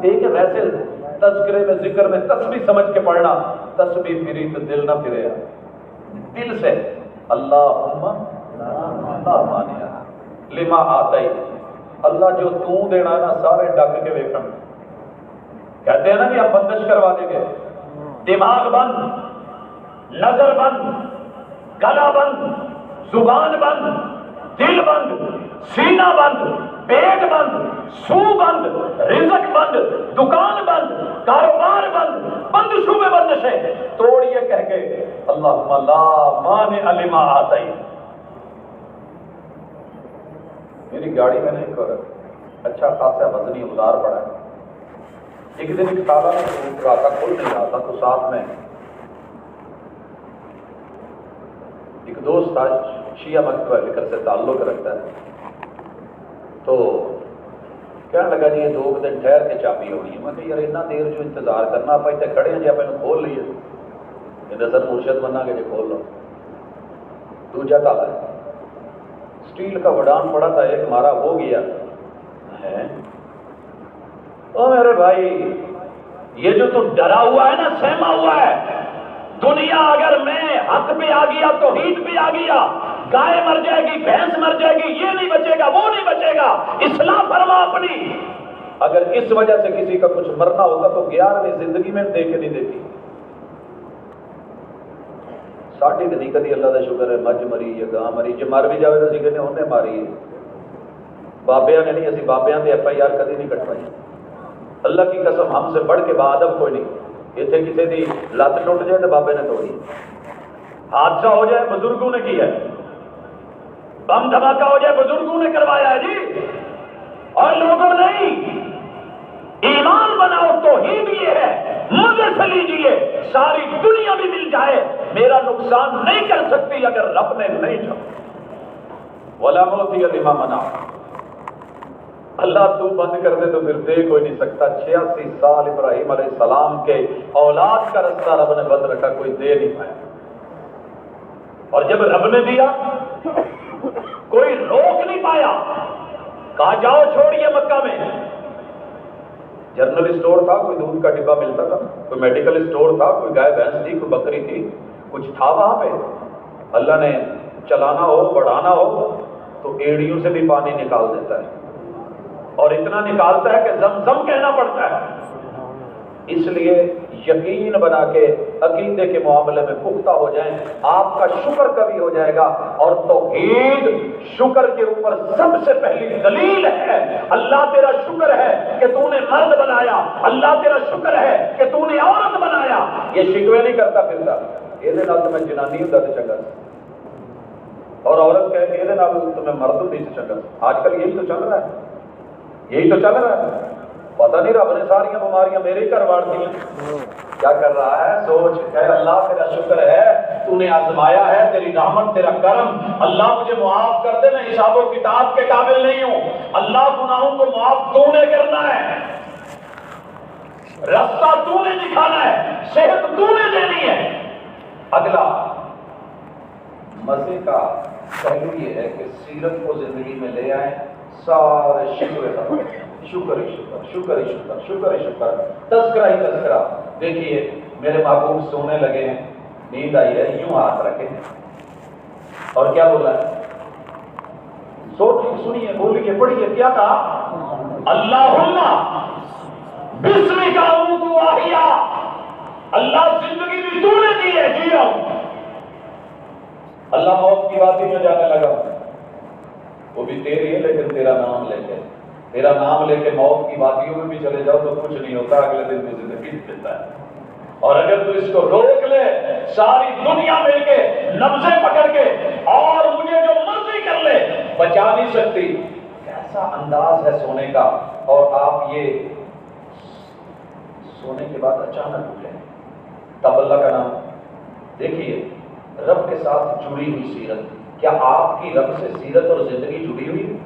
ایک ہے ویسے تذکرے میں، ذکر میں تسبیح سمجھ کے پڑھنا، تسبیح پھری تو دل نہ پھرے، دل سے اللہم لا مانع لما آتئی، اللہ جو تو دینا ہے نا سارے ڈک کے ویکھن، کہتے ہیں نا کہ ہم بندش کروا دیں گے، دماغ بند، نظر بند، گلا بند، زبان بند، دل بند، سینہ بند، پیٹ بند، سو بند، رزق بند، دکان بند، کاروبار بند، بند شعبے بندش ہے، توڑیے کہہ کے اللہم لا مانع لما آتئی۔ میری گاڑی میں نے ایک اچھا خاصا وزنی ادار پڑا ہے، ایک دن ایک تالا میں راستہ کھل نہیں رہا تھا، تو ساتھ میں ایک دوست تھا، شیعہ مکتبہ فکر سے تعلق رکھتا ہے، تو کہنے لگا جی یہ 2 دن ٹھہر کے چابی ہونی ہے۔ میں کہ یار اتنا دیر جو انتظار کرنا، آپ اتنے کھڑے ہیں جی، آپ کھول لیے، کہ سر مرشد بننا کہ جی کھول لو۔ دوجا تالا ہے، اسٹیل کا وڈان پڑا تھا، ایک مارا ہو گیا ہے۔ او میرے بھائی، یہ جو تو ڈرا ہوا ہے نا، سہما ہوا ہے، دنیا اگر میں حق پہ آ گیا، توحید پہ آ گیا، گائے مر جائے گی، بھینس مر جائے گی، یہ نہیں بچے گا، وہ نہیں بچے گا، اصلاح فرما اپنی۔ اگر اس وجہ سے کسی کا کچھ مرنا ہوتا تو 11ویں زندگی میں دے کے نہیں دیتی۔ ساڈی تو نہیں کدی اللہ کا شکر ہے مجھ مری یا گاں مری، جے مر بھی جائے تو اسی کہنے انہیں ماری ہے، بابیاں نے نہیں، اسی بابیاں تے FIR کدی نہیں کٹوائی۔ اللہ کی قسم ہم سے بڑھ کے باادب کوئی نہیں۔ اتنے کسی دی لت ٹوٹ جائے تو بابے نے توڑی، حادثہ ہو جائے بزرگوں نے کیا ہے، بم دھماکہ ہو جائے بزرگوں نے کروایا ہے جی، اور لوگوں نہیں۔ ایمان بناؤ، توحید یہ ہے، مزے سے لیجیے، ساری دنیا بھی مل جائے، میرا نقصان نہیں کر سکتی اگر رب نے نہیں چاہا۔ وَلَا مُعْطِيَ لِمَا مَنَعَ، اللہ تو بند کر دے تو پھر دے کوئی نہیں سکتا۔ 86 سال ابراہیم علیہ السلام کے اولاد کا رستہ رب نے بند رکھا، کوئی دے نہیں پایا، اور جب رب نے دیا کوئی روک نہیں پایا۔ کہا جاؤ چھوڑیے، مکہ میں جنرل اسٹور تھا، کوئی دودھ کا ڈبہ ملتا تھا، کوئی میڈیکل اسٹور تھا، کوئی گائے بھینس تھی، کوئی بکری تھی، کچھ تھا وہاں پہ۔ اللہ نے چلانا ہو، بڑھانا ہو تو ایڑیوں سے بھی پانی نکال دیتا ہے، اور اتنا نکالتا ہے کہ زمزم کہنا پڑتا ہے۔ اس لیے یقین بنا کے عقیدے کے معاملے میں پختہ ہو جائیں، آپ کا شکر کبھی ہو جائے گا۔ اور توحید شکر کے اوپر سب سے پہلی دلیل ہے۔ اللہ تیرا شکر ہے کہ تو نے مرد بنایا، اللہ تیرا شکر ہے کہ تو نے عورت بنایا۔ یہ شکوے نہیں کرتا پھرتا، یہ تو میں جنانی ہوں تو چنگا، اور عورت کہے کہ تمہیں مرد نہیں چنگا. آج کل یہی تو چل رہا ہے, یہی تو چل رہا ہے. پتہ نہیں رب نے ساری بیماریاں میرے ہی گھر واڑ دی ہیں. کیا کر رہا ہے؟ سوچ. کہ اللہ تیرا شکر ہے, تو نے آزمایا ہے, تیری رحمت تیرا کرم. اللہ مجھے معاف کر دے, میں حساب و کتاب کے قابل نہیں ہوں. اللہ گناہوں کو معاف تو نے کرنا ہے, راستہ تو نے دکھانا ہے, صحت تو نے دینی ہے. اگلا مزے کا پہلو یہ ہے کہ سیرت کو زندگی میں لے آئیں. سارے شکر شکر ہی شکر, شکر ہی شکر, شکر ہی شکر, تذکرہ ہی تذکرہ. دیکھیے میرے محبوب سونے لگے ہیں, نیند آئی ہے, یوں ہاتھ رکھے اور کیا بولا ہے؟ سنیے, بولیے, پڑھیے. کیا کہا؟ اللہم بسمک اموت واحیا. اللہ زندگی بھی تو نے دی ہے, جی رہا ہوں. اللہ موت کی وادی میں جانے لگا, وہ بھی تیری ہے لیکن تیرا نام لے کے, تیرا نام لے کے موت کی وادیوں میں بھی چلے جاؤ تو کچھ نہیں ہوتا, اگلے دن تو زندگی دیتا ہے. اور اگر تو اس کو روک لے, ساری دنیا مل کے نبضیں پکڑ کے اور مجھے جو مرضی کر لے, بچا نہیں سکتی. کیسا انداز ہے سونے کا. اور آپ یہ سونے کے بعد اچانک اٹھے, تب اللہ کا نام. دیکھیے رب کے ساتھ جڑی ہوئی سیرت. کیا آپ کی رب سے سیرت اور زندگی جڑی ہوئی؟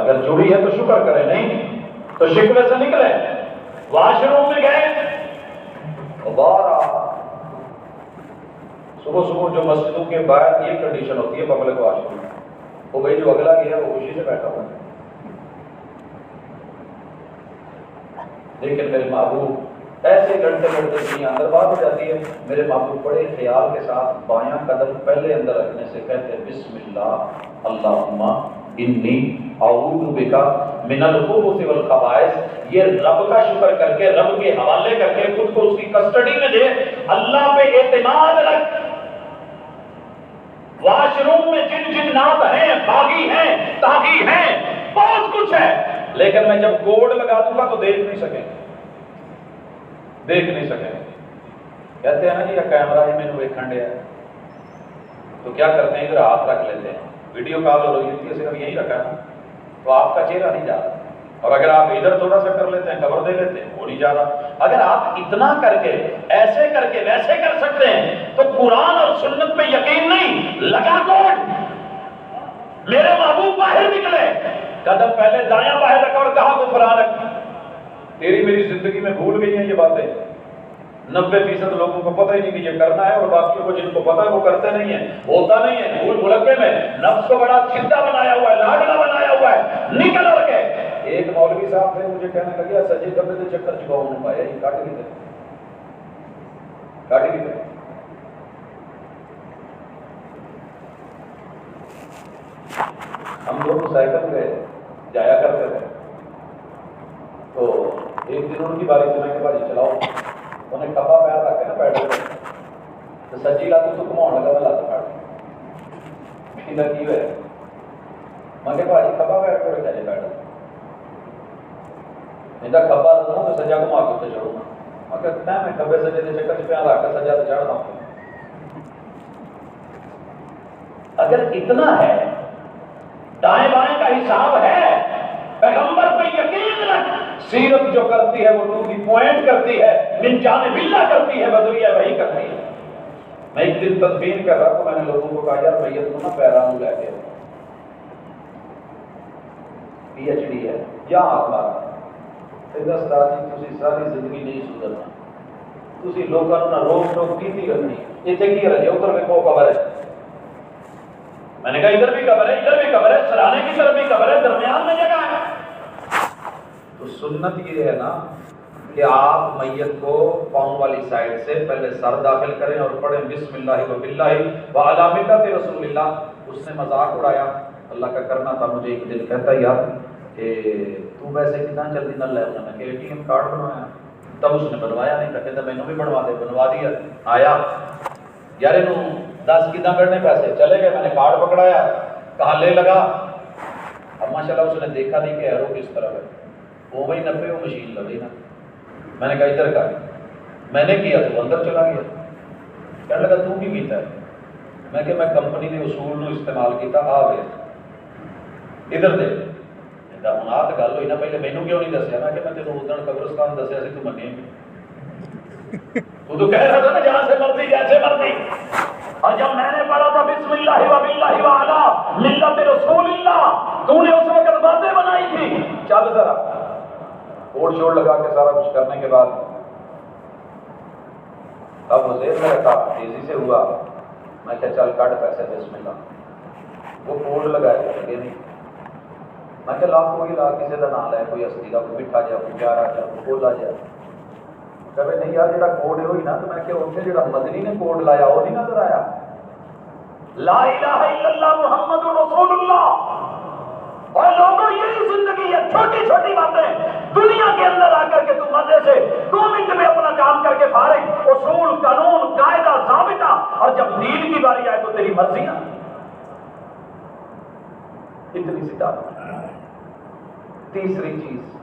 اگر جڑی ہے تو شکر کریں, نہیں تو شکوے سے نکلے. واش روم میں گئے, دوبارہ صبح صبح جو مسجدوں کے باہر یہ کنڈیشن ہوتی ہے پبلک واش روم, وہ بھائی جو اگلا گیا وہ خوشی سے بیٹھا ہوا ہے. لیکن میرے محبوب ایسے گھنٹے دنیا اندر بات ہو جاتی ہے. میرے محبوب بڑے خیال کے ساتھ بایاں قدم پہلے اندر رکھنے سے کہتے ہیں بسم اللہ اللہم انی اعوذ بک من الخبث والخبائث. یہ رب کا شکر کر کے, رب کے حوالے کر کے, خود کو اس کی کسٹڈی میں دے, اللہ پہ اعتماد رکھ. واش روم میں جن جنات ہیں, باغی ہیں, تاغی ہیں, بہت کچھ ہے, لیکن میں جب کوڈ لگا دوں گا تو دیکھ نہیں سکیں, دیکھ نہیں سکیں. کہتے ہیں نا جی یہ کیمرہ ہی میں نے ایک کھنڈے ہے, تو کیا کرتے ہیں, ادھر ہاتھ رکھ لیتے ہیں. ویڈیو کال ہو رہی ہے, صرف یہی رکھا ہے نا, تو آپ کا چہرہ نہیں جا رہا. اور اگر آپ ادھر تھوڑا سا کر لیتے ہیں, خبر دے لیتے ہیں, وہ نہیں جا رہا. اگر آپ اتنا کر کے, ایسے کر کے, ویسے کر سکتے ہیں, تو قرآن اور سنت پہ یقین نہیں, لگا کوڈ. میرے محبوب باہر نکلے, قدم پہلے دایاں باہر رکھا اور کہا غفرانک. تیری میری زندگی میں بھول گئی ہیں یہ باتیں. 90% لوگوں کو پتہ ہی نہیں کہ یہ کرنا ہے, اور باقیوں کو جن کو پتہ ہے وہ کرتے نہیں ہیں, ہوتا نہیں ہے. بھول بھلکے میں نفس کو بڑا چھدا بنایا ہوا ہے, لاڈلا بنایا ہوا ہے. نکل اور کے ایک مولوی صاحب تھے, مجھے کہنے لگے سجے کبے سے چکر چکاؤں نہیں پایا, یہ کاٹ بھی تھے, کاٹ بھی تھے. ہم لوگ سائیکل پہ جایا کرتے تھے, تو ایک دن ان کی باری سمے کے بعد چلاؤ, انہیں کپا پیر رکھتے نا پیڈل میں, تو سجی لات تو گھماؤ لگا, میں لات کاٹ کی لگی ہوئے. میں کہ بھائی کپا پیر کو رکھا جائے پیڈل, نہیں تو کپا رکھوں تو سجا گھما کے اتنے چڑھوں گا. میں کہتا ہے میں کبے سجے کے چکر پہ رکھ کر سجا تو چڑھتا ہوں. اگر اتنا ہے, دائیں بائیں کا حساب ہے, پیغمبر پہ یقین رکھ. سیرت جو کرتی ہے وہ ٹو دی پوائنٹ کرتی ہے, من جانب اللہ کرتی ہے, بذریعہ وحی کرتی ہے. میں ایک دن تدبیر کر رہا تو میں نے لوگوں کو کہا یار میت کو نا پیرانوں لے کے PhD ہے یا ہاتھ مارا, دستا جی تھی ساری زندگی نہیں سدھرنا, تھی لوگوں نے روک ٹوک کی کرنی, اتنے کی رہے ادھر میں کو خبر ہے. میں نے کہا ادھر بھی قبر ہے, ادھر بھی قبر ہے, سرانے کی طرف بھی قبر ہے, درمیان میں جگہ ہے. تو سنت یہ ہے نا کہ آپ میت کو پاؤں والی سائڈ سے پہلے سر داخل کریں اور پڑھیں بسم اللہ و باللہ و علی ملت رسول اللہ. اس نے مذاق اڑایا, اللہ کا کرنا تھا. مجھے ایک دن کہتا یار کہ تو ویسے کتنا جلدی نہ لے, انہوں نے ATM کارڈ بنوایا. تب اس نے بنوایا نہیں تھا, کہتا میں نے بھی بنوا دے, بنوا دیا. آیا یار انہوں 10 کتنا کرنے پیسے, چلے گئے. میں نے کارڈ پکڑایا, کہا لے لگا. اب ماشاءاللہ اس نے دیکھا نہیں کہ ایرو کس طرح ہے, وہ وہی 90 وہ مشین لگی نا. میں نے کہا ادھر کر, میں نے کیا تو اندر چلا گیا. کہنے لگا تو بھی پیتا ہے, میں کہ میں کمپنی کے اصول نو استعمال کیتا آ وے ادھر دے ہوں آ تو گل ہوئی نا پہلے مینوں کیوں نہیں دسیا میں کہ میں تینوں ادھر قبرستان دسیا سی تو منی تو کہہ رہا تھا نا جہاں سے مرضی جیسے مرضی اور جب میں نے پڑھا تھا بسم اللہ و باللہ و علی ملت رسول اللہ تو نے اس وقت باتیں بنائی تھی چل ذرا کوڑ شوڑ لگا کے سارا کچھ کرنے کے بعد اب وہ زیر میں رکھا تیزی سے ہوا میں کہا چل کٹ پیسے بسم اللہ وہ کوڈ لگائے لگے نہیں میں کہ لا کوئی لا کسی کا نام لے کوئی ہستی کا کوئی مٹھا جا کوئی پیارا جا کوئی بولا جا کہ نہیں یار جڑا کوڈ ہے ہوئی نا تو میں کہ اتنے جڑا مدنی نے کوڈ لایا وہ نہیں نظر آیا لا الہ الا اللہ محمد رسول اللہ اور لوگوں یہی زندگی ہے چھوٹی چھوٹی باتیں دنیا کے اندر آ کر کے تو مزے سے 2 منٹ میں اپنا کام کر کے فارغ اصول قانون قاعدہ ضابطہ اور جب دین کی باری آئے تو تیری مرضی نا اتنی سی بات تیسری چیز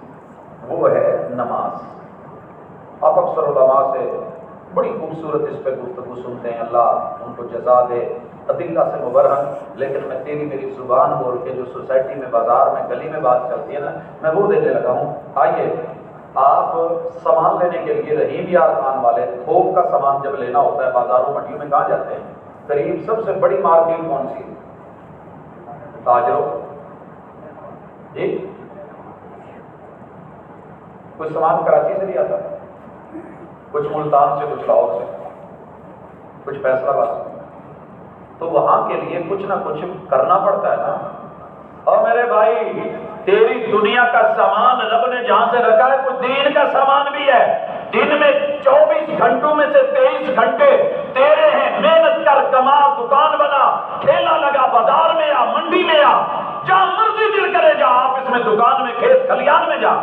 وہ ہے نماز آپ اکثر علماء سے بڑی خوبصورت اس پہ گفتگو سنتے ہیں اللہ ان کو جزا دے عدلہ سے مبرہن لیکن میں تیری میری زبان بول کے جو سوسائٹی میں بازار میں گلی میں بات چلتی ہے نا میں وہ دینے لگا ہوں آئیے آپ سامان لینے کے لیے رحیم یار خان والے تھوک کا سامان جب لینا ہوتا ہے بازاروں منڈیوں میں کہاں جاتے ہیں قریب سب سے بڑی مارکیٹ کون سی تاجروں جی کچھ سامان کراچی سے بھی آتا ہے کچھ ملتان سے کچھ لاہور سے کچھ فیصلہ آباد سے تو وہاں کے لیے کچھ نہ کچھ کرنا پڑتا ہے نا اور میرے بھائی تیری دنیا کا سامان رب نے جہاں سے رکھا ہے کچھ دین کا سامان بھی ہے دن میں 24 گھنٹوں میں سے 23 گھنٹے تیرے ہیں محنت کر کما دکان بنا ٹھیلا لگا بازار میں آ منڈی میں آ جہاں مرضی دل کرے جا آفس میں دکان میں کھیت کھلیان میں جا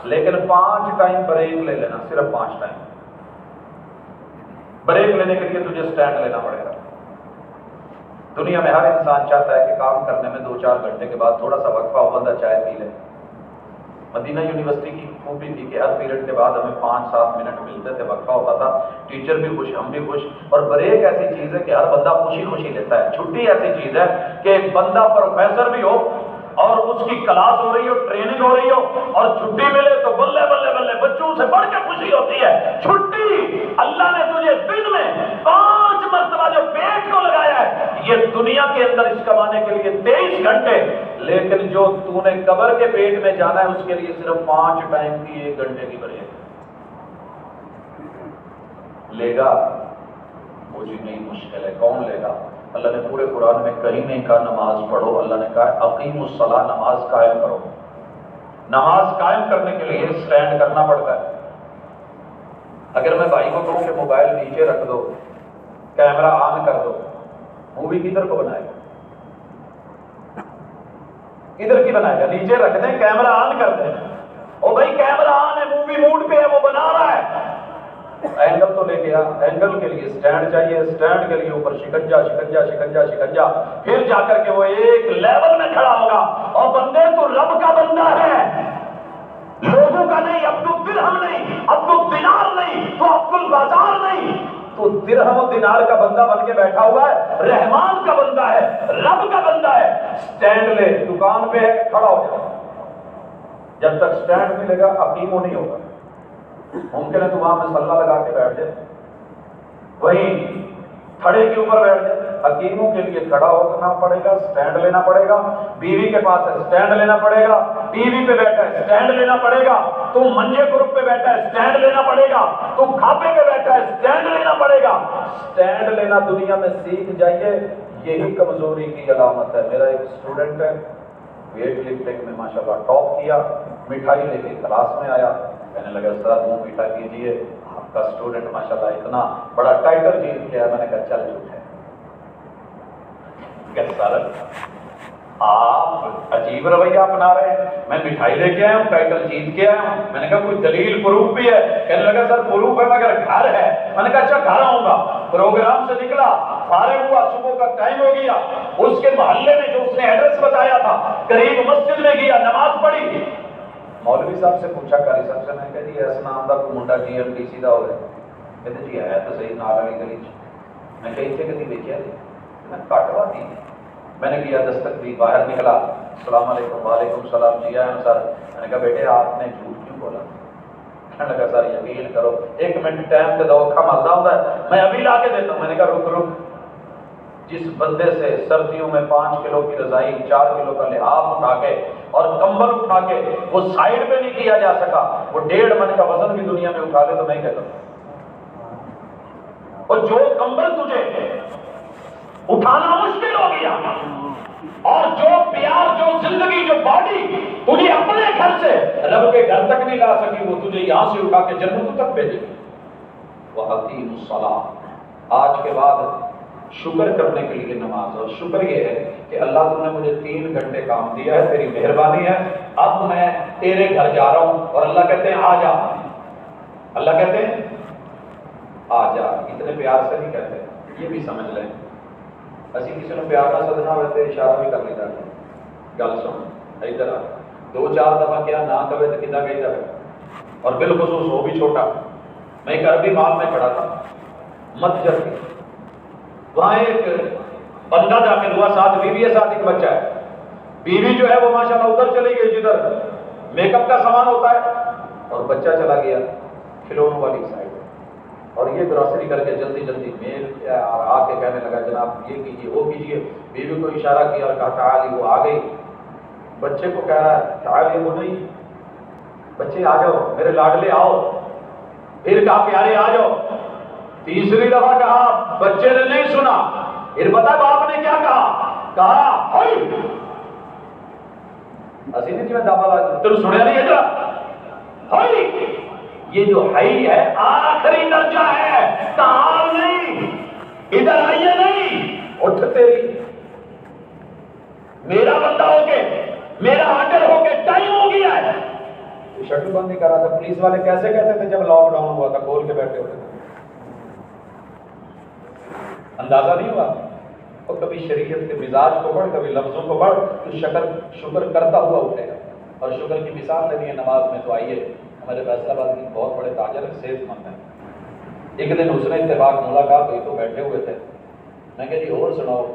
لیکن 5 ٹائم بریک لے لینا صرف 5 ٹائم بریک لینے کے لیے تجھے سٹینڈ لینا پڑے گا دنیا میں ہر انسان چاہتا ہے کہ کام کرنے میں 2-4 گھنٹے کے بعد تھوڑا سا وقفہ ہو بندہ چائے پی لے مدینہ یونیورسٹی کی خوبی تھی کہ ہر پیریڈ کے بعد ہمیں 5-7 منٹ ملتے تھے وقفہ ہوتا تھا ٹیچر بھی خوش ہم بھی خوش اور بریک ایسی چیز ہے کہ ہر بندہ خوشی خوشی لیتا ہے چھٹی ایسی چیز ہے کہ ایک بندہ پروفیسر بھی ہو اور اس کی کلاس ہو رہی ہو ٹریننگ ہو رہی ہو اور چھٹی ملے تو بلے بلے بلے بچوں سے بڑھ کے خوشی ہوتی ہے چھٹی اللہ نے تجھے دن میں 5 مرتبہ جو پیٹ کو لگایا ہے یہ دنیا کے اندر اس کمانے کے لیے 23 گھنٹے لیکن جو تو نے قبر کے پیٹ میں جانا ہے اس کے لیے صرف 5 ٹائم کی 1 گھنٹے کی بریک لے گا وہ جی نہیں مشکل ہے کون لے گا اللہ نے پورے قرآن میں کہیں نہیں کہا نماز پڑھو اللہ نے کہا اقیم الصلاۃ نماز قائم کرو نماز قائم کرنے کے لیے سٹینڈ کرنا پڑتا ہے اگر میں بھائی کو کہوں کہ موبائل نیچے رکھ دو کیمرہ آن کر دو مووی کدھر کو بنائے گا ادھر کی بنائے گا نیچے رکھ دیں کیمرہ آن کر دیں او بھائی کیمرہ آن ہے مووی موڈ پہ ہے وہ بنا رہا ہے اینگل تو لے گیا اینگل کے لیے سٹینڈ چاہیے سٹینڈ کے لیے اوپر شکنجا شکنجا شکنجا شکنجا پھر جا کر کے وہ ایک لیول میں کھڑا ہوگا اور بندے تو رب کا بندہ ہے لوگوں کا نہیں عبد الدرہم نہیں عبد الدینار نہیں تو عبد البازار نہیں تو درہم و دینار کا بندہ بن کے بیٹھا ہوا ہے رحمان کا بندہ ہے رب کا بندہ ہے سٹینڈ لے دکان پہ ہے کھڑا ہو جاؤ جب تک سٹینڈ ملے گا اقیم نہیں ہوگا ممکن ہے تو وہاں مسلح لگا کے بیٹھ جائے وہیں کھڑے کے اوپر بیٹھ جائے حکیموں کے لیے کھڑا ہونا پڑے گا سٹینڈ لینا پڑے گا بیوی کے پاس ہے سٹینڈ لینا پڑے گا ٹی وی پہ بیٹھا ہے سٹینڈ لینا پڑے گا تو منجے گروپ پہ بیٹھا ہے سٹینڈ لینا پڑے گا تو کھاپے پہ بیٹھا ہے سٹینڈ لینا پڑے گا سٹینڈ لینا دنیا میں سیکھ جائیے یہی کمزوری کی علامت ہے میرا ایک اسٹوڈنٹ ہے ویٹ لفٹنگ میں ماشاءاللہ ٹاپ کیا مٹھائی لے کے کلاس میں آیا کہنے لگا سر منہ میٹھا کیجیے آپ کا اسٹوڈنٹ ماشاءاللہ اتنا بڑا ٹائٹل جیت گیا میں نے کہا چل جھوٹ ہے کہ سر آپ عجیب رویہ اپنا رہے ہیں میں مٹھائی لے کے آیا ہوں ٹائٹل جیت کے آیا ہوں میں نے کہا کوئی دلیل پروف بھی ہے کہنے لگا سر پروف ہے مگر گھر ہے میں نے کہا اچھا گھر آؤں گا پروگرام سے نکلا فارغ ہوا صبح کا ٹائم ہو گیا اس کے محلے میں جو اس نے ایڈریس بتایا تھا قریب مسجد میں گیا نماز پڑھی مولوی صاحب سے پوچھا قاری صاحب سے میں کہا جی ایسا نام دا کوئی منڈا جی ایم ڈی سی دا ہو گیا کہتے جی ہے تو صحیح نال والی گلی میں کہیں سے کدی دیکھا جی کٹوا دی. میں نے کیا دستک دی, باہر نکلا, السلام علیکم. وعلیکم السلام. جی آیا سر. میں نے کہا بیٹے آپ نے جھوٹ کیوں بولا؟ کہنے لگا سر یقین کرو 1 منٹ ٹائم تے دو, اکھا ملتا ہوتا ہے, میں ابھی لا کے دیتا ہوں. میں نے کہا رک رک, جس بندے سے سردیوں میں 5 کلو کی رضائی, 4 کلو کا لحاف اٹھا کے اور کمبل اٹھا کے وہ سائڈ پہ نہیں کیا جا سکا, وہ 1.5 من کا وزن بھی دنیا میں اٹھا لے تو میں کہتا ہوں. اور جو کمبل تجھے اٹھانا مشکل ہو گیا, اور جو پیار, جو زندگی, جو باڈی تجھے اپنے گھر سے رب کے گھر تک نہیں لا سکی, وہ تجھے یہاں سے اٹھا کے جنتوں تک بھیجے گی. وَأَقِیمُوا الصَّلَاةَ. آج کے بعد شکر کرنے کے لیے نماز. اور شکر یہ ہے کہ اللہ تم نے مجھے 3 گھنٹے کام دیا ہے, تیری مہربانی ہے, اب میں تیرے گھر جا رہا ہوں. اور اللہ کہتے ہیں آ جا. اللہ کہتے ہیں آ جا. اتنے پیار سے نہیں کہتے, یہ بھی سمجھ لیں. اسی کسی نے پیار نہ سدنا ہوئے تو اشارہ بھی کر لیتا ہے, گل سن ادھر آ. 2-4 دفعہ کیا نہ کرے تو کدھر گئی جائے. اور بالخصوص وہ بھی چھوٹا. میں ایک عربی مال میں کھڑا تھا, متجر کی, وہاں ایک بندہ داخل ہوا, ساتھ بیوی ہے, ساتھ ایک بچہ ہے. بیوی جو ہے وہ ماشاءاللہ ادھر چلی گئی جدھر میک اپ کا سامان ہوتا ہے, اور بچہ چلا گیا کھلونوں والی سائڈ. اور یہ گروسری کر کے جلدی جلدی میل آ کے کہنے لگا جناب یہ کیجیے وہ کیجیے. بیوی کو اشارہ کیا اور کہا تعالی, وہ آ گئی. بچے کو کہہ رہا ہے تعالی, وہ نہیں, بچے آ جاؤ میرے لاڈلے آؤ. پھر کہا پیارے آ جاؤ. تیسری دفعہ کہا, بچے نے نہیں سنا. پھر پتا باپ نے کیا کہا ہائی اسی نے جو دابا لگا تم سنیا نہیں ہے ہائی. یہ جو ہائی ہے آخری درجہ ہے, تعال نہیں, ادھر آئیے نہیں, اٹھ تیری میرا بندہ ہو کے, میرا آرڈر ہو کے ٹائم ہو گیا ہے. شٹل بند نہیں کر رہا تھا. پولیس والے کیسے کہتے تھے جب لاک ڈاؤن ہوا تھا, کھول کے بیٹھے ہوتے تھے, اندازہ نہیں ہوا. اور کبھی شریعت کے مزاج کو پڑھ, کبھی لفظوں کو پڑھ, تو شکر کرتا ہوا اٹھے گا. اور شکر کی مثال لینی ہے نماز میں. تو آئیے, ہمارے فیصلہ آباد کے بہت بڑے تاجر ہیں, صحت مند ہیں. ایک دن اس نے اتفاق ملاقات ہوئی تو بیٹھے ہوئے تھے. میں کہ جی اور سناؤ.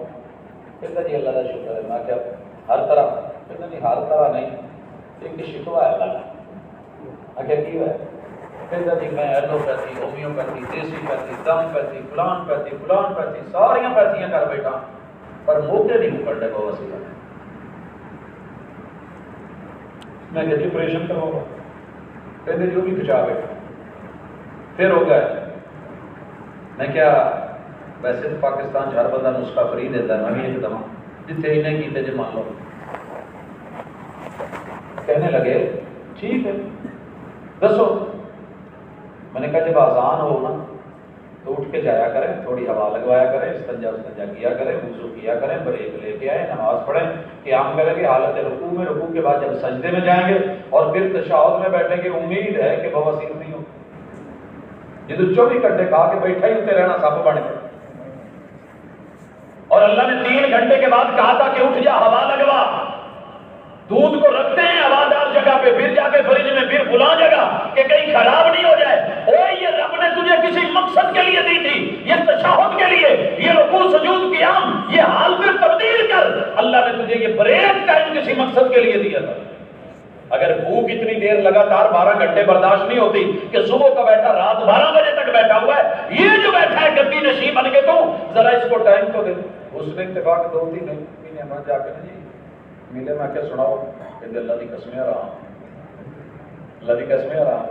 کہتا جی اللہ کا شکر ہے. میں کیا ہر طرح؟ کہتا نہیں ہر طرح نہیں, ایک شکوہ ہے اللہ کا. میں کیا کی ہے؟ کہتا جی میں ایلوپیتھی, ہومیوپیتھی, دیسی پیتھی, دم پیتھی, فلان پیتھی, فلان پیتھی, ساریاں پیتھیاں کر بیٹھا, پر موقع نہیں پکڑنے کو وسیلہ. میں کہ آپریشن کرواؤں گا. کہتے جو بھی کھچا بیٹھا. پھر ہو گئے. میں کیا ویسے تو پاکستان ہر بندہ نسخہ فری دیتا ہے, میں بھی ایک دم جتنے ہی نہیں کیتے جی مان لو. کہنے لگے ٹھیک ہے دسو. میں نے کہا جب آزان ہو نا تو اٹھ کے جایا کریں, تھوڑی ہوا لگوایا کریں, استنجا کیا کریں, وضو کیا کریں, بریک لے کے آئیں, نماز پڑھیں, قیام کریں گے حالت رکوع میں, رکوع کے بعد جب سجدے میں جائیں گے اور پھر تشہد میں بیٹھیں گے, امید ہے کہ بواسیر نہیں ہو. یہ تو 24 گھنٹے کھا کے بیٹھا ہی ہوتے رہنا سب بنے. اور اللہ نے 3 گھنٹے کے بعد کہا تھا کہ اٹھ جا, ہوا لگوا. دودھ کو رکھتے ہیں ہوادار جگہ پہ, پھر جا کے فریج میں, پھر فلاں جگہ کہ کہیں خراب نہیں ہو جائے. اوے یہ رب نے تجھے کسی مقصد کے لیے دی تھی, یہ تشہد کے لیے, یہ رکوع سجود قیام, یہ حال پہ تبدیل کر. اللہ نے تجھے یہ بریک ٹائم کسی مقصد کے لیے دیا تھا. اگر بھوک اتنی دیر لگاتار 12 گھنٹے برداشت نہیں ہوتی کہ صبح کا بیٹھا رات 12 بجے تک بیٹھا ہوا ہے, یہ جو بیٹھا ہے گدی نشین بن کے, تو ذرا اس کو ٹائم تو دے. اس نے اتفاق 2-3 مہینے بعد جا کے جی ملے. میں کیا سناؤ؟ کہ اللہ کی قسمیں رہا, اللہ کی قسمیں رہا.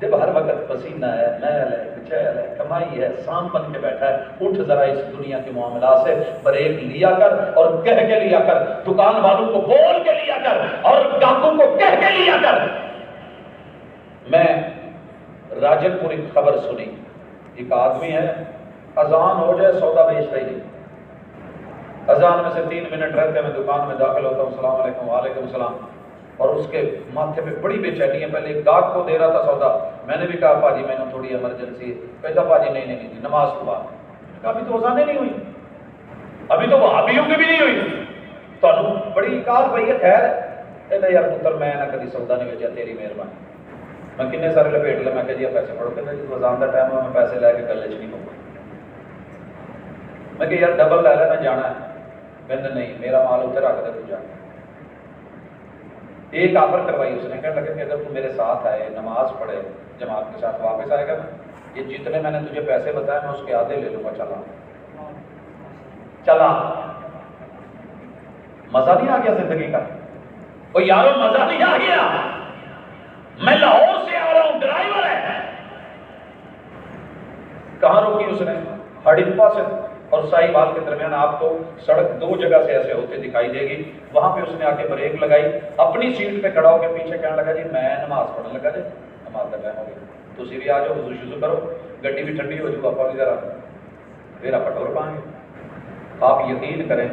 جب ہر وقت پسینہ ہے, محل ہے, کچیل ہے, کمائی ہے, سام بن کے بیٹھا ہے, اٹھ ذرا اس دنیا کے معاملات سے بریک لیا کر, اور کہہ کے لیا کر. دکان والوں کو بول کے لیا کر, اور گاہکوں کو کہہ کے لیا کر. میں راجن پور ایک خبر سنی. ایک آدمی ہے, اذان ہو جائے سودا بیچتا ہی نہیں. اذان میں سے 3 منٹ رہتے میں دکان میں داخل ہوتا ہوں, السلام علیکم. وعلیکم السلام. اور اس کے ماتھے پہ بڑی بے چینی ہے. پہلے ایک گاہک کو دے رہا تھا سودا. میں نے بھی کہا پاجی میں نے تھوڑی ایمرجنسی ہے. کہتا پاجی نہیں نماز کے بعد. کہا ابھی تو اذانیں نہیں ہوئی, ابھی تو وہابیوں کی بھی نہیں ہوئی, تو بڑی کال پئی ہے. خیر کہتا یار پتر میں نہ کبھی سودا نہیں بیچا, تیری مہربانی. میں کنے سارے لپیٹ لے. میں کہ جی پیسے پڑھو. کہتا جی اذان کا ٹائم ہے, میں پیسے لے کے گلے چ نہیں پاؤں. میں کہ یار ڈبل لے لینا جانا ہے، کہتے نہیں میرا مال اتنے رکھ دے تو جا۔ ایک آفر کروائی اس نے، کہنے لگے کہ اگر تو میرے ساتھ آئے نماز پڑھے جماعت کے ساتھ واپس آئے گا نا، یہ جتنے میں نے تجھے پیسے بتائے میں اس کے آدھے لے لوں گا، چلا چلا۔ مزہ نہیں آ گیا زندگی کا؟ او یارو مزہ نہیں آ گیا؟ میں لاہور سے آ رہا ہوں، ڈرائیور ہے۔ کہاں روکی اس نے؟ ہڑپا سے اور سائی بال کے درمیان آپ کو سڑک دو جگہ سے ایسے ہوتے دکھائی دے گی، وہاں پہ اس نے آ کے بریک لگائی، اپنی سیٹ پہ کھڑا ہو کے پیچھے کہنے لگا جی میں نماز پڑھنے لگا جی، نماز کا ٹائم ہو گیا، تو بھی آ جاؤ، وضو شضو کرو، گڈی بھی ٹھنڈی ہو جاؤ، آپ بھی ذرا پھر آپ ٹور پائیں گے۔ آپ یقین کریں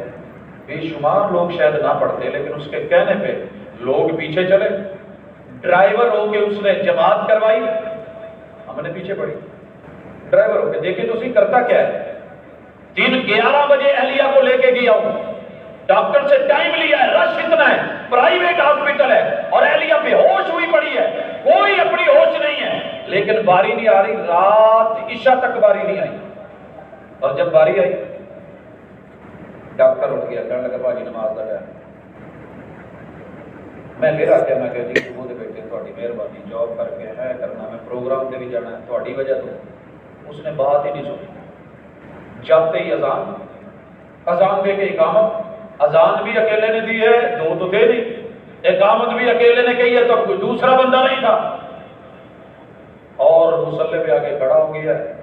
بے شمار لوگ شاید نہ پڑھتے، لیکن اس کے کہنے پہ لوگ پیچھے چلے، ڈرائیور ہو کے اس نے جماعت کروائی، ہم نے پیچھے پڑھی، ڈرائیور ہو کے دیکھیں تو اسی کرتا کیا ہے، 11 بجے اہلیہ کو لے کے گیا ہوں، ڈاکٹر سے ٹائم لیا ہے، رش اتنا ہے، پرائیویٹ ہاسپٹل ہے اور اہلیہ بے ہوش ہوئی پڑی ہے، کوئی اپنی ہوش نہیں ہے، لیکن باری نہیں آ رہی، رات عشاء تک باری نہیں آئی، اور جب باری آئی ڈاکٹر اٹھ گیا، کہنے لگا بھاجی نماز کا ٹائم۔ میں پھر آ کے میں کہ جی وہ دے بیٹے تھوڑی مہربانی، جاب کر کے ہے کرنا، میں پروگرام سے بھی جانا ہے تھوڑی وجہ تو اس نے بات ہی نہیں سنی۔ جاتے ہی اذان دے کے اقامت، اذان بھی اکیلے نے دی ہے، دو تو تھے نہیں، اقامت بھی اکیلے نے کہی ہے تو کوئی دوسرا بندہ نہیں تھا، اور مصلی پہ آگے کھڑا ہو گیا ہے،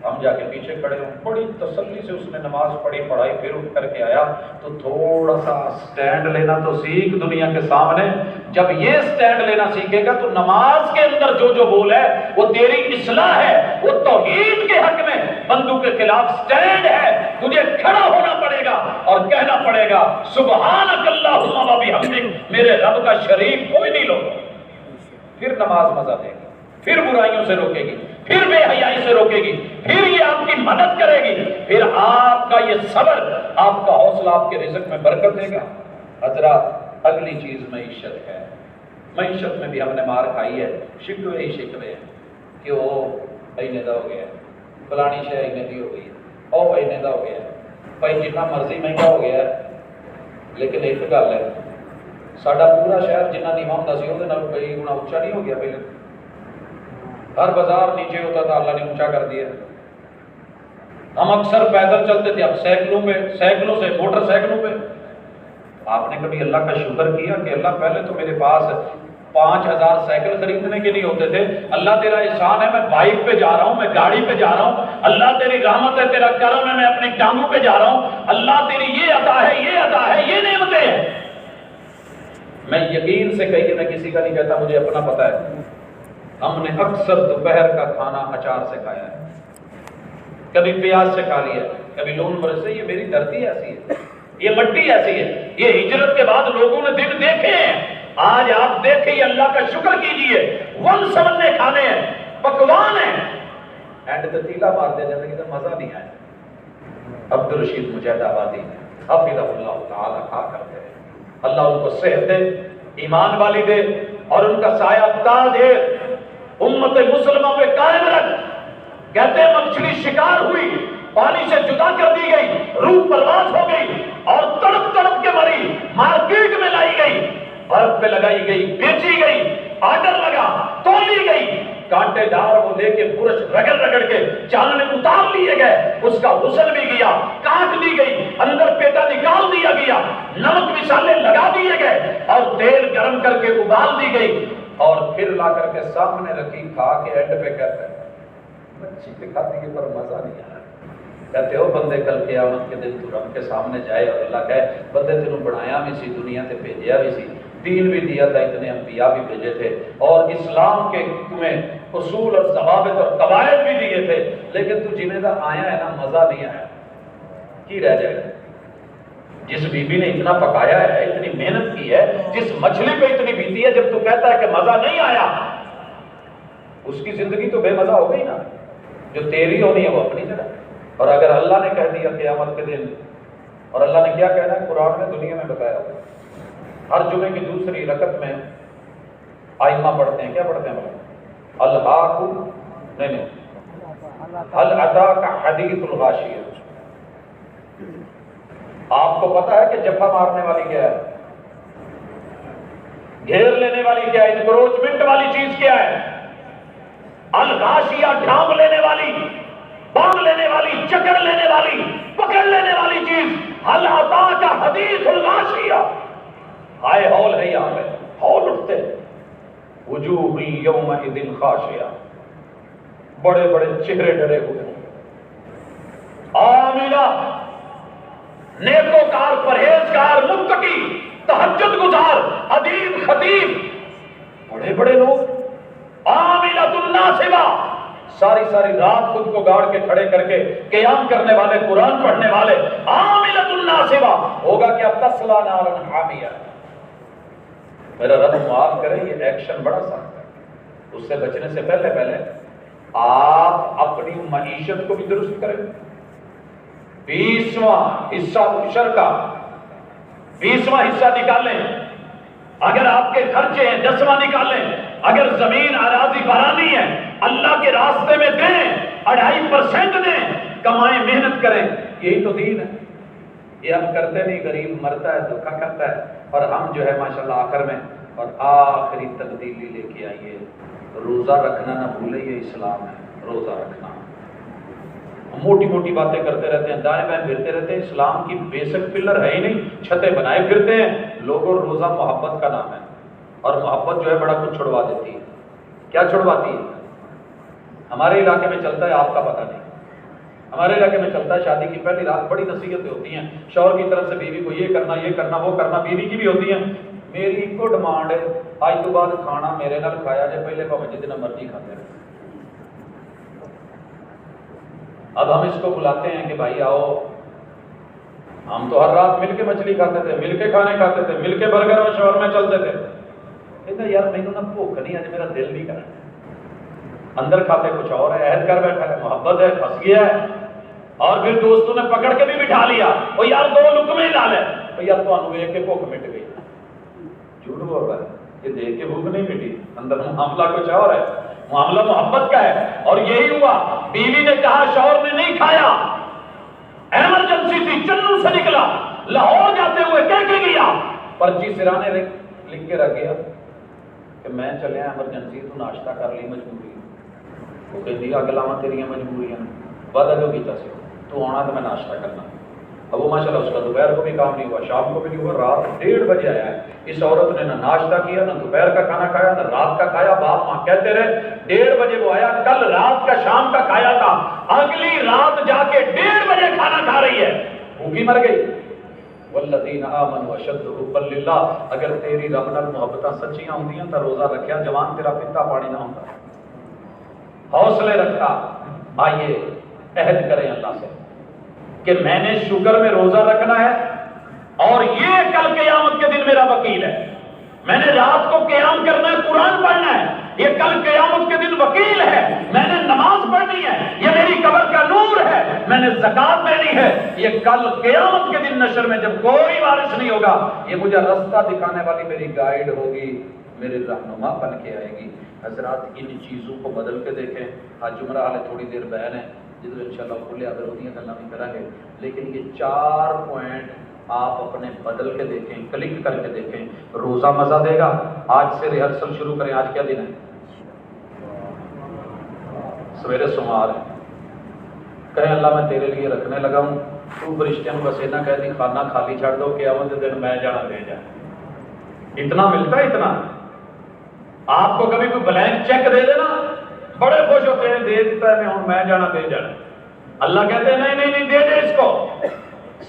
ہم جا کے پیچھے کھڑے ہوں، بڑی تسلی سے اس نے نماز پڑھی، پڑھائی، پھر اٹھ کر کے آیا تو تھوڑا سا سٹینڈ لینا تو سیکھ دنیا کے سامنے، جب یہ سٹینڈ لینا سیکھے گا تو نماز کے اندر جو جو بول ہے وہ تیری اصلاح ہے، وہ توحید کے حق میں بندوں کے خلاف سٹینڈ ہے، تجھے کھڑا ہونا پڑے گا اور کہنا پڑے گا سبحانک اللہم و بحمدک، میرے رب کا شریک کوئی نہیں لو، پھر نماز مزہ دے گی، پھر برائیوں سے روکے گی، پھر بے حیائی سے روکے گی، پھر یہ آپ کی مدد کرے گی، پھر آپ کا یہ صبر، آپ کا حوصلہ آپ کے رزق میں برکت دے گا۔ حضرات اگلی چیز معیشت ہے، معیشت میں بھی ہم نے مار کھائی ہے، شکوے ہی شکوے ہیں کہ وہ اینے دا ہو گیا ہے، فلانی شے اینے دی ہو گئی ہے، او اینے دا ہو گیا ہے، بھائی جتنا مرضی مہنگا ہو گیا ہے، لیکن ایک گل ہے ساڈا پورا شہر جنہ نیواں ہوندا سی اودے نال کئی گنا اونچا نہیں ہو گیا پہلے، ہر بازار نیچے ہوتا تھا، اللہ نے اونچا کر دیا۔ ہم اکثر پیدل چلتے تھے، اب سائیکلوں پہ، سائیکلوں سے موٹر سائیکلوں پہ۔ آپ نے کبھی اللہ کا شکر کیا کہ اللہ پہلے تو میرے پاس 5000 سائیکل خریدنے کے لیے ہوتے تھے، اللہ تیرا احسان ہے میں بائک پہ جا رہا ہوں، میں گاڑی پہ جا رہا ہوں، اللہ تیری رحمت ہے، تیرا کرم ہے، میں اپنی ٹانگوں پہ جا رہا ہوں، اللہ تیری یہ عطا ہے، یہ عطا ہے، یہ نعمتیں ہیں۔ میں یقین سے کہی کہ میں کسی کا نہیں کہتا، مجھے اپنا پتہ ہے، ہم نے اکثر دوپہر کا کھانا اچار سے کھایا ہے، کبھی پیاز سے کھا لیا، کبھی لون مرچ سے۔ یہ میری دھرتی ایسی ہے، یہ مٹی ایسی ہے، یہ ہجرت کے بعد لوگوں نے دن دیکھے ہیں، آج آپ دیکھیں، اللہ کا شکر کیجئے، ون سمنے کھانے ہیں، پکوان ہیں، اینڈ تیلا مار دے جاتے کہ مزہ نہیں آیا۔ عبد الرشید مجاہد آبادی حفظہ اللہ تعالیٰ کھا کرتے ہیں، اللہ ان کو صحت دے، ایمان والی دے، اور ان کا سایہ تا دے، امت مسلمہ پہ قائم رکھ۔ کہتے ہیں مچھلی شکار ہوئی، پانی سے جدا کر دی گئی، روح پرواز ہو گئی اور تڑپ تڑپ کے مری، مارکیٹ میں لائی گئی، برف پہ لگائی گئی، بیچی گئی، آرڈر لگا، تولی گئی، کانٹے دار وہ لے کے برش رگڑ رگڑ کے چاندنے اتار لیے گئے، اس کا غسل بھی گیا، کاٹ لی گئی، اندر پیٹا نکال دیا گیا، نمک مسالے لگا دیے گئے اور تیل گرم کر کے ابال دی گئی، اور پھر لا کر کے سامنے رکھی، کھا کے اینڈ پہ کہتا ہے مچھی پہ کھاتی ہے پر مزہ نہیں آیا۔ کہتے ہو بندے کل قیامت کے دن تو رب کے سامنے جائے اور اللہ کہے بندے تینوں بنایا بھی سی، دنیا تے بھیجیا بھی سی، دین بھی دیا تھا، اتنے انبیاء بھی بھیجے تھے، اور اسلام کے تمہیں اصول اور ضوابط اور قواعد بھی دیے تھے، لیکن تو جنہیں دا آیا ہے نا مزہ نہیں آیا، کی رہ جائے گا؟ جس بی بی نے اتنا پکایا ہے، اتنی محنت کی ہے، جس مچھلی پہ اتنی بیتی ہے، جب تو کہتا ہے کہ مزہ نہیں آیا، اس کی زندگی تو بے مزہ ہو گئی نا۔ جو تیری ہونی ہے وہ اپنی جگہ، اور اگر اللہ نے کہہ دیا قیامت کے دن، اور اللہ نے کیا کہنا ہے قرآن میں دنیا میں بتایا ہوا، ہر جمعے کی دوسری رکعت میں آئمہ پڑھتے ہیں، کیا پڑھتے ہیں بھلا؟ الحاکم نہیں، هل اتاک حدیث الغاشیہ، آپ کو پتا ہے کہ جفا مارنے والی کیا ہے، گھیر لینے والی کیا ہے، انکروچمنٹ والی چیز کیا ہے؟ الغاشیہ، ڈھانپ لینے والی، باندھ لینے والی، چکر لینے والی، پکڑ لینے والی چیز۔ حل عطا کا حدیث الغاشیہ، ہائے ہول ہے یہاں پہ، ہول اٹھتے ہیں۔ وجوہ یومئذ خاشعہ، بڑے بڑے چہرے ڈرے ہوئے ہیں۔ عاملہ، نیکوکار، پرہیزگار، متقی، تہجد گزار، ادیب، خطیب، بڑے بڑے لوگ۔ عاملۃ ناصبہ، ساری ساری رات خود کو گاڑ کے کھڑے کر کے قیام کرنے والے، قرآن پڑھنے والے۔ عاملۃ ناصبہ، ہوگا کہ اب تصلی نارا حامیہ۔ میرا رب معاف کرے، یہ ایکشن بڑا سخت ہے، اس سے بچنے سے پہلے آپ اپنی معیشت کو بھی درست کریں۔ 20واں حصہ عشر کا 20واں حصہ نکالیں، اگر آپ کے خرچے ہیں 10واں نکالیں، اگر زمین اراضی برانی ہے اللہ کے راستے میں دیں، 2.5% دیں، کمائیں، محنت کریں۔ یہی تو دین ہے۔ یہ ہم کرتے نہیں، غریب مرتا ہے، دھوکہ کرتا ہے، اور ہم جو ہے ماشاءاللہ آخر میں، اور آخری تبدیلی لے کے آئیے، روزہ رکھنا نہ بھولے، یہ اسلام ہے، روزہ رکھنا۔ موٹی موٹی باتیں کرتے رہتے ہیں، دائیں بائیں پھرتے رہتے ہیں، اسلام کی بیسک پلر ہے ہی نہیں، چھتیں بنائے پھرتے ہیں لوگوں۔ روزہ محبت کا نام ہے، اور محبت جو ہے بڑا کچھ چھڑوا دیتی ہے۔ کیا چھڑواتی ہے؟ ہمارے علاقے میں چلتا ہے، آپ کا پتہ نہیں، ہمارے علاقے میں چلتا ہے، شادی کی پہلی رات بڑی نصیحتیں ہوتی ہیں شوہر کی طرف سے بیوی کو، یہ کرنا، یہ کرنا، وہ کرنا، بیوی کی بھی ہوتی ہیں۔ میری کو ڈیمانڈ ہے، آج تو بعد کھانا میرے نال کھایا جائے، پہلے بھاویں جتنا مرضی کھاتے رہے۔ اب ہم اس کو بلاتے ہیں کہ بھائی آؤ، ہم تو ہر رات مل کے مچھلی کھاتے تھے، مل کے کھانے کھاتے تھے، مل کے برگر اور شاورما چلتے تھے۔ کہتا یار مینوں نہ بھوک نہیں، آج میرا دل نہیں کرنا۔ اندر کھاتے کچھ اور ہے، عہد کر بیٹھا ہے، محبت ہے، پھنس گیا ہے، اور پھر دوستوں نے پکڑ کے بھی بٹھا لیا، وہ یار 2 لقمے لا لے، تو یار تمہیں ویکھ کے بھوک مٹ گئی۔ جھوٹ بول رہا ہے، یہ دیکھ کے بھوک نہیں مٹی، اندر معاملہ کچھ اور ہے، معاملہ محبت کا ہے۔ اور یہی ہوا، بیوی نے کہا، شوہر نے نہیں کھایا، ایمرجنسی تھی، چنو سے نکلا، لاہور جاتے ہوئے کہہ کے گیا، پرچی سرانے لکھ کے رکھ گیا کہ میں چلے ایمرجنسی، تو ناشتہ کر لی، مجبوری۔ وہ کہتی اگلاواں تیریاں مجبوریاں، وعدہ جو کیتا سی تو آنا تو میں ناشتہ کرنا۔ اب وہ ماشاءاللہ اس کا دوپہر کو بھی کام نہیں ہوا، شام کو بھی نہیں ہوا، رات 1:30 بجے آیا ہے۔ اس عورت نے نہ ناشتہ کیا، نہ دوپہر کا کھانا کھایا، نہ رات کا کھایا۔ باپ ماں کہتے رہے 1:30 بجے وہ آیا، کل رات کا شام کا کھایا تھا، اگلی رات جا کے 1:30 بجے کھانا کھا رہی ہے، بھوکی مر گئی۔ والذین آمنوا اشد حبا للہ، اگر تیری رب نال محبتاں سچیاں ہوندیاں تو روزہ رکھیا جوان تیرا پیتا پانی نہ ہوتا۔ حوصلے رکھتا، آئیے عہد کریں اللہ سے کہ میں نے شکر میں روزہ رکھنا ہے، اور یہ کل قیامت کے دن میرا وکیل ہے۔ میں نے رات کو قیام کرنا ہے، قرآن پڑھنا ہے، یہ کل قیامت کے دن وکیل ہے۔ میں نے نماز پڑھنی ہے، یہ میری قبر کا نور ہے۔ میں نے زکوٰۃ دینی ہے، یہ کل قیامت کے دن نشر میں جب کوئی وارث نہیں ہوگا، یہ مجھے رستہ دکھانے والی میری گائیڈ ہوگی، میری رہنما بن کے آئے گی۔ حضرات ان چیزوں کو بدل کے دیکھیں۔ آج جمعہ حالے تھوڑی دیر بیان ہے، جدھر انشاءاللہ کھلے اگر ہوتی ہیں گلا بھی کریں گے، لیکن یہ 4 پوائنٹ آپ اپنے بدل کے دیکھیں، کلک کر کے دیکھیں، روزہ مزہ دے گا۔ آج سے ریہرسل شروع کریں۔ آج کیا دن ہے؟ سویرے سوموار ہے۔ کہیں اللہ میں تیرے لیے رکھنے لگا ہوں، تو فرشتوں کو بس اتنا کہہ دی کھانا خالی چھڑ دو، قیامت کے دن میں جانا دے جائے۔ اتنا ملتا ہے، اتنا۔ آپ کو کبھی کوئی بلینک چیک دے دینا، بڑے خوش ہوتے ہیں، دے دیتا ہے میں جانا دے جانا۔ اللہ کہتے ہیں نہیں نہیں دے دے اس کو،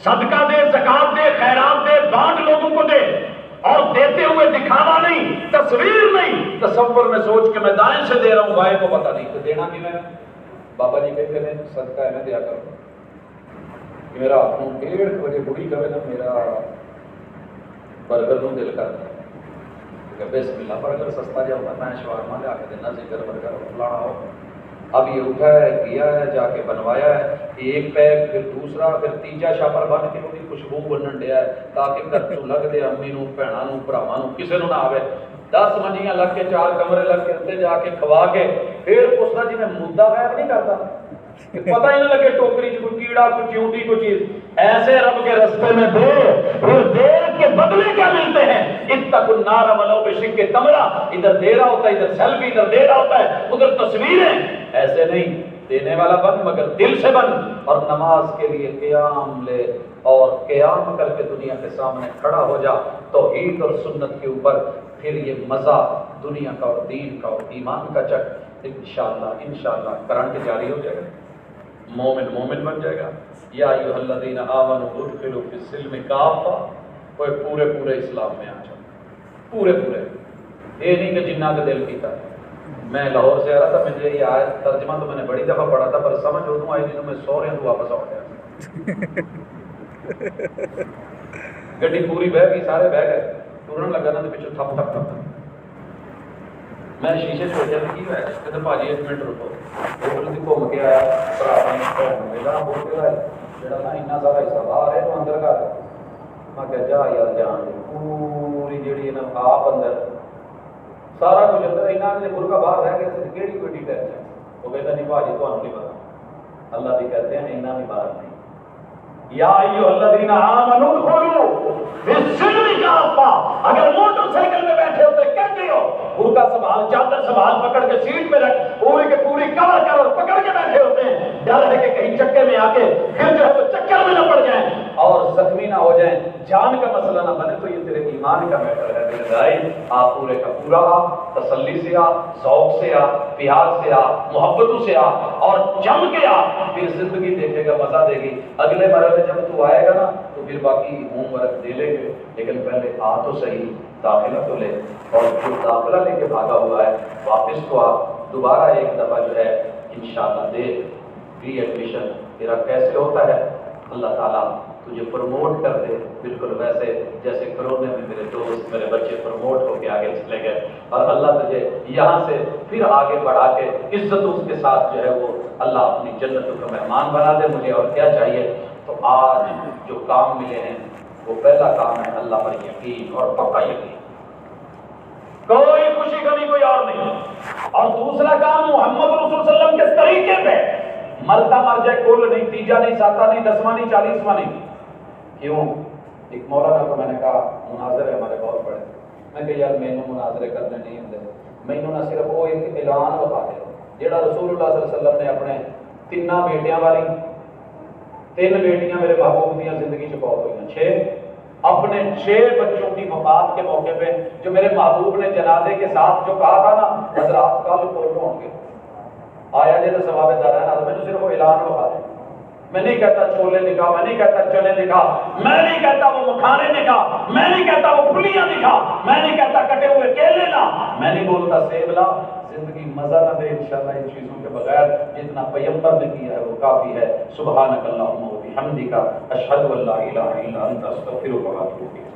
صدقہ دے، زکات دے، خیرات دے، بانٹ لوگوں کو دے، اور دیتے ہوئے دکھاوا نہیں، تصویر نہیں، تصور میں سوچ کے میں دائیں سے دے رہا ہوں، بھائی کو پتہ نہیں تو دینا کی میں۔ بابا جی کہتے ہیں صدقہ ہے میں دیا کروں، میرا ہاتھوں 1:30 بجے بڑی کہے نا میرا برگر نو دل کرتا ہے، بسم اللہ برگر سستا جا ہوتا میں شوارما لے کے دینا، ذکر برگر فلانا ہو۔ اب یہ اٹھا ہے، کیا ہے، جا کے بنوایا ہے، ایک پیک، پھر دوسرا، پھر تیجا شاپر بن کے وہ خوشبو بنن دیا ہے تاکہ گھر چ لگ دے امی نو، بھیناں نو، بھراواں نو، کسے نو نہ آوے۔ 10 منجیاں لگ کے، 4 کمرے لگ کے، اندر جا کے کھوا کے پھر اس کا جی میں مدعا غائب نہیں کرتا کہ پتہ ہی نہ لگے ٹوکری چ کوئی کیڑا کوئی چیونٹی کوئی چیز ایسے رب کے رستے میں دے پھر دیر کے بدلے کیا ملتے ہیں اتقوا النار ولو بشق تمرہ ادھر دے رہا ہوتا ہے ادھر سیلفی ادھر دے رہا ہوتا ہے ادھر تصویریں ایسے نہیں دینے والا بن مگر دل سے بن اور نماز کے لیے قیام لے اور قیام کر کے دنیا کے سامنے کھڑا ہو جا توحید اور سنت کے اوپر پھر یہ مزہ دنیا کا اور دین کا اور ایمان کا چک انشاءاللہ کرنٹ جاری ہو جائے گا مومن بن جائے گا یا ایھا الذین آمنوا ادخلوا فی السلم کافہ کوئی پورے اسلام میں آ جاؤ پورے یہ نہیں کہ جنہ کا دل کیتا میں لاہور سے آ رہا تھا مجھے یہ آیت ترجمہ تو میں نے بڑی دفعہ پڑھا تھا پر سمجھ اردو آئی دنوں میں سورے تو واپس آ گیا گڈی پوری بہ گئی سارے بہ گئے ٹورن لگا نا پیچھے تھپ میں شیشے سے سوچا کی ہے کہتے بھاجی ایک منٹ رکو وہ گھوم کے آیا بول کے آیا جڑا نا اتنا سارا حصہ باہر ہے تو اندر گھر میں کہ جا یار جان دے پوری جیڑی نا آپ اندر سارا کچھ اندر انہاں نے مرغا باہر رہ گیا تے کیڑی کوئی ٹیٹر ہے وہ کہتا نہیں بھاجی تانوں نہیں پتہ اللہ بھی کہتے ہیں انہاں بھی باہر نہیں یا ایھا الذین آمنوا ادخلوا فی السلم کافہ اگر موٹر سائیکل میں بیٹھے ہوتے کہتے ہو برقع سنبھال چادر سنبھال پکڑ کے سیٹ پہ رکھ پوری کے پوری کور کر اور پکڑ کے بیٹھے ہوتے ہیں ڈر ہے کہ کہیں چکر میں آ کے پھر جو ہے وہ چکر میں نہ پڑ جائیں اور زخمی نہ ہو جائیں جان کا مسئلہ نہ بنے تو یہ تیرے ایمان کا میٹر ہے میرے بھائی آپ پورے کا پورا آ تسلی سے آ ذوق سے آ پیار سے آ محبتوں سے آ اور جم کے آ پھر زندگی دیکھے گا مزہ دے گی اگلے مرحلے جب تو آئے گا نا تو پھر باقی ہوم ورک دے لیں گے لیکن پہلے آ تو صحیح داخلہ تو لے اور جو داخلہ لے کے بھاگا ہوا ہے واپس تو آ دوبارہ ایک دفعہ جو ہے انشاءاللہ دے ری ایڈمیشن تیرا کیسے ہوتا ہے اللہ تعالیٰ تجھے پروموٹ کر دے بالکل ویسے جیسے کرونے میں میرے دوست میرے بچے پروموٹ ہو کے آگے چلے گئے اور اللہ تجھے یہاں سے پھر آگے بڑھا کے عزت اس کے ساتھ جو ہے وہ اللہ اپنی جنتوں کا مہمان بنا دے مجھے اور کیا چاہیے تو آج جو کام ملے ہیں وہ پہلا کام ہے اللہ پر یقین اور پکا یقین کوئی خوشی غمی کوئی اور نہیں اور دوسرا کام محمد رسول صلی اللہ علیہ وسلم کے طریقے پہ مرتا مر جائے کل نہیں تیجا نہیں ساتواں نہیں 10واں نہیں 40واں نہیں کیوں ایک مولانا کو میں نے کہا مناظرے ہمارے بہت بڑے میں کہ یار مینوں مناظرے کرنے نہیں ہوندے مینوں نہ صرف وہ ایک اعلان بتا دے جیڑا رسول اللہ صلی اللہ علیہ وسلم نے اپنے 3 بیٹیاں والی 3 بیٹیاں میرے محبوب دیاں زندگی چ بہت ہوئی 6 اپنے 6 بچوں کی وفات کے موقع پہ جو میرے محبوب نے جنازے کے ساتھ جو کہا تھا نا حضرات کل کون ہوں گے آیا جی تو ثواب دار ہے نا میں نے صرف وہ اعلان بتا دیں میں نہیں کہتا چھولے نکاح میں نہیں کہتا چنے نکاح میں نہیں کہتا وہ مکھانے نکاح میں نہیں کہتا وہ پھلیاں نکاح میں نہیں کہتا کٹے ہوئے کیلے لا میں نہیں بولتا سیب لا زندگی مزہ نہ دے انشاءاللہ ان چیزوں کے بغیر جتنا پیغمبر نے کیا ہے وہ کافی ہے سبحانک اللہم و بحمدک اشہد ان لا الہ الا انت استغفرک و اتوب الیک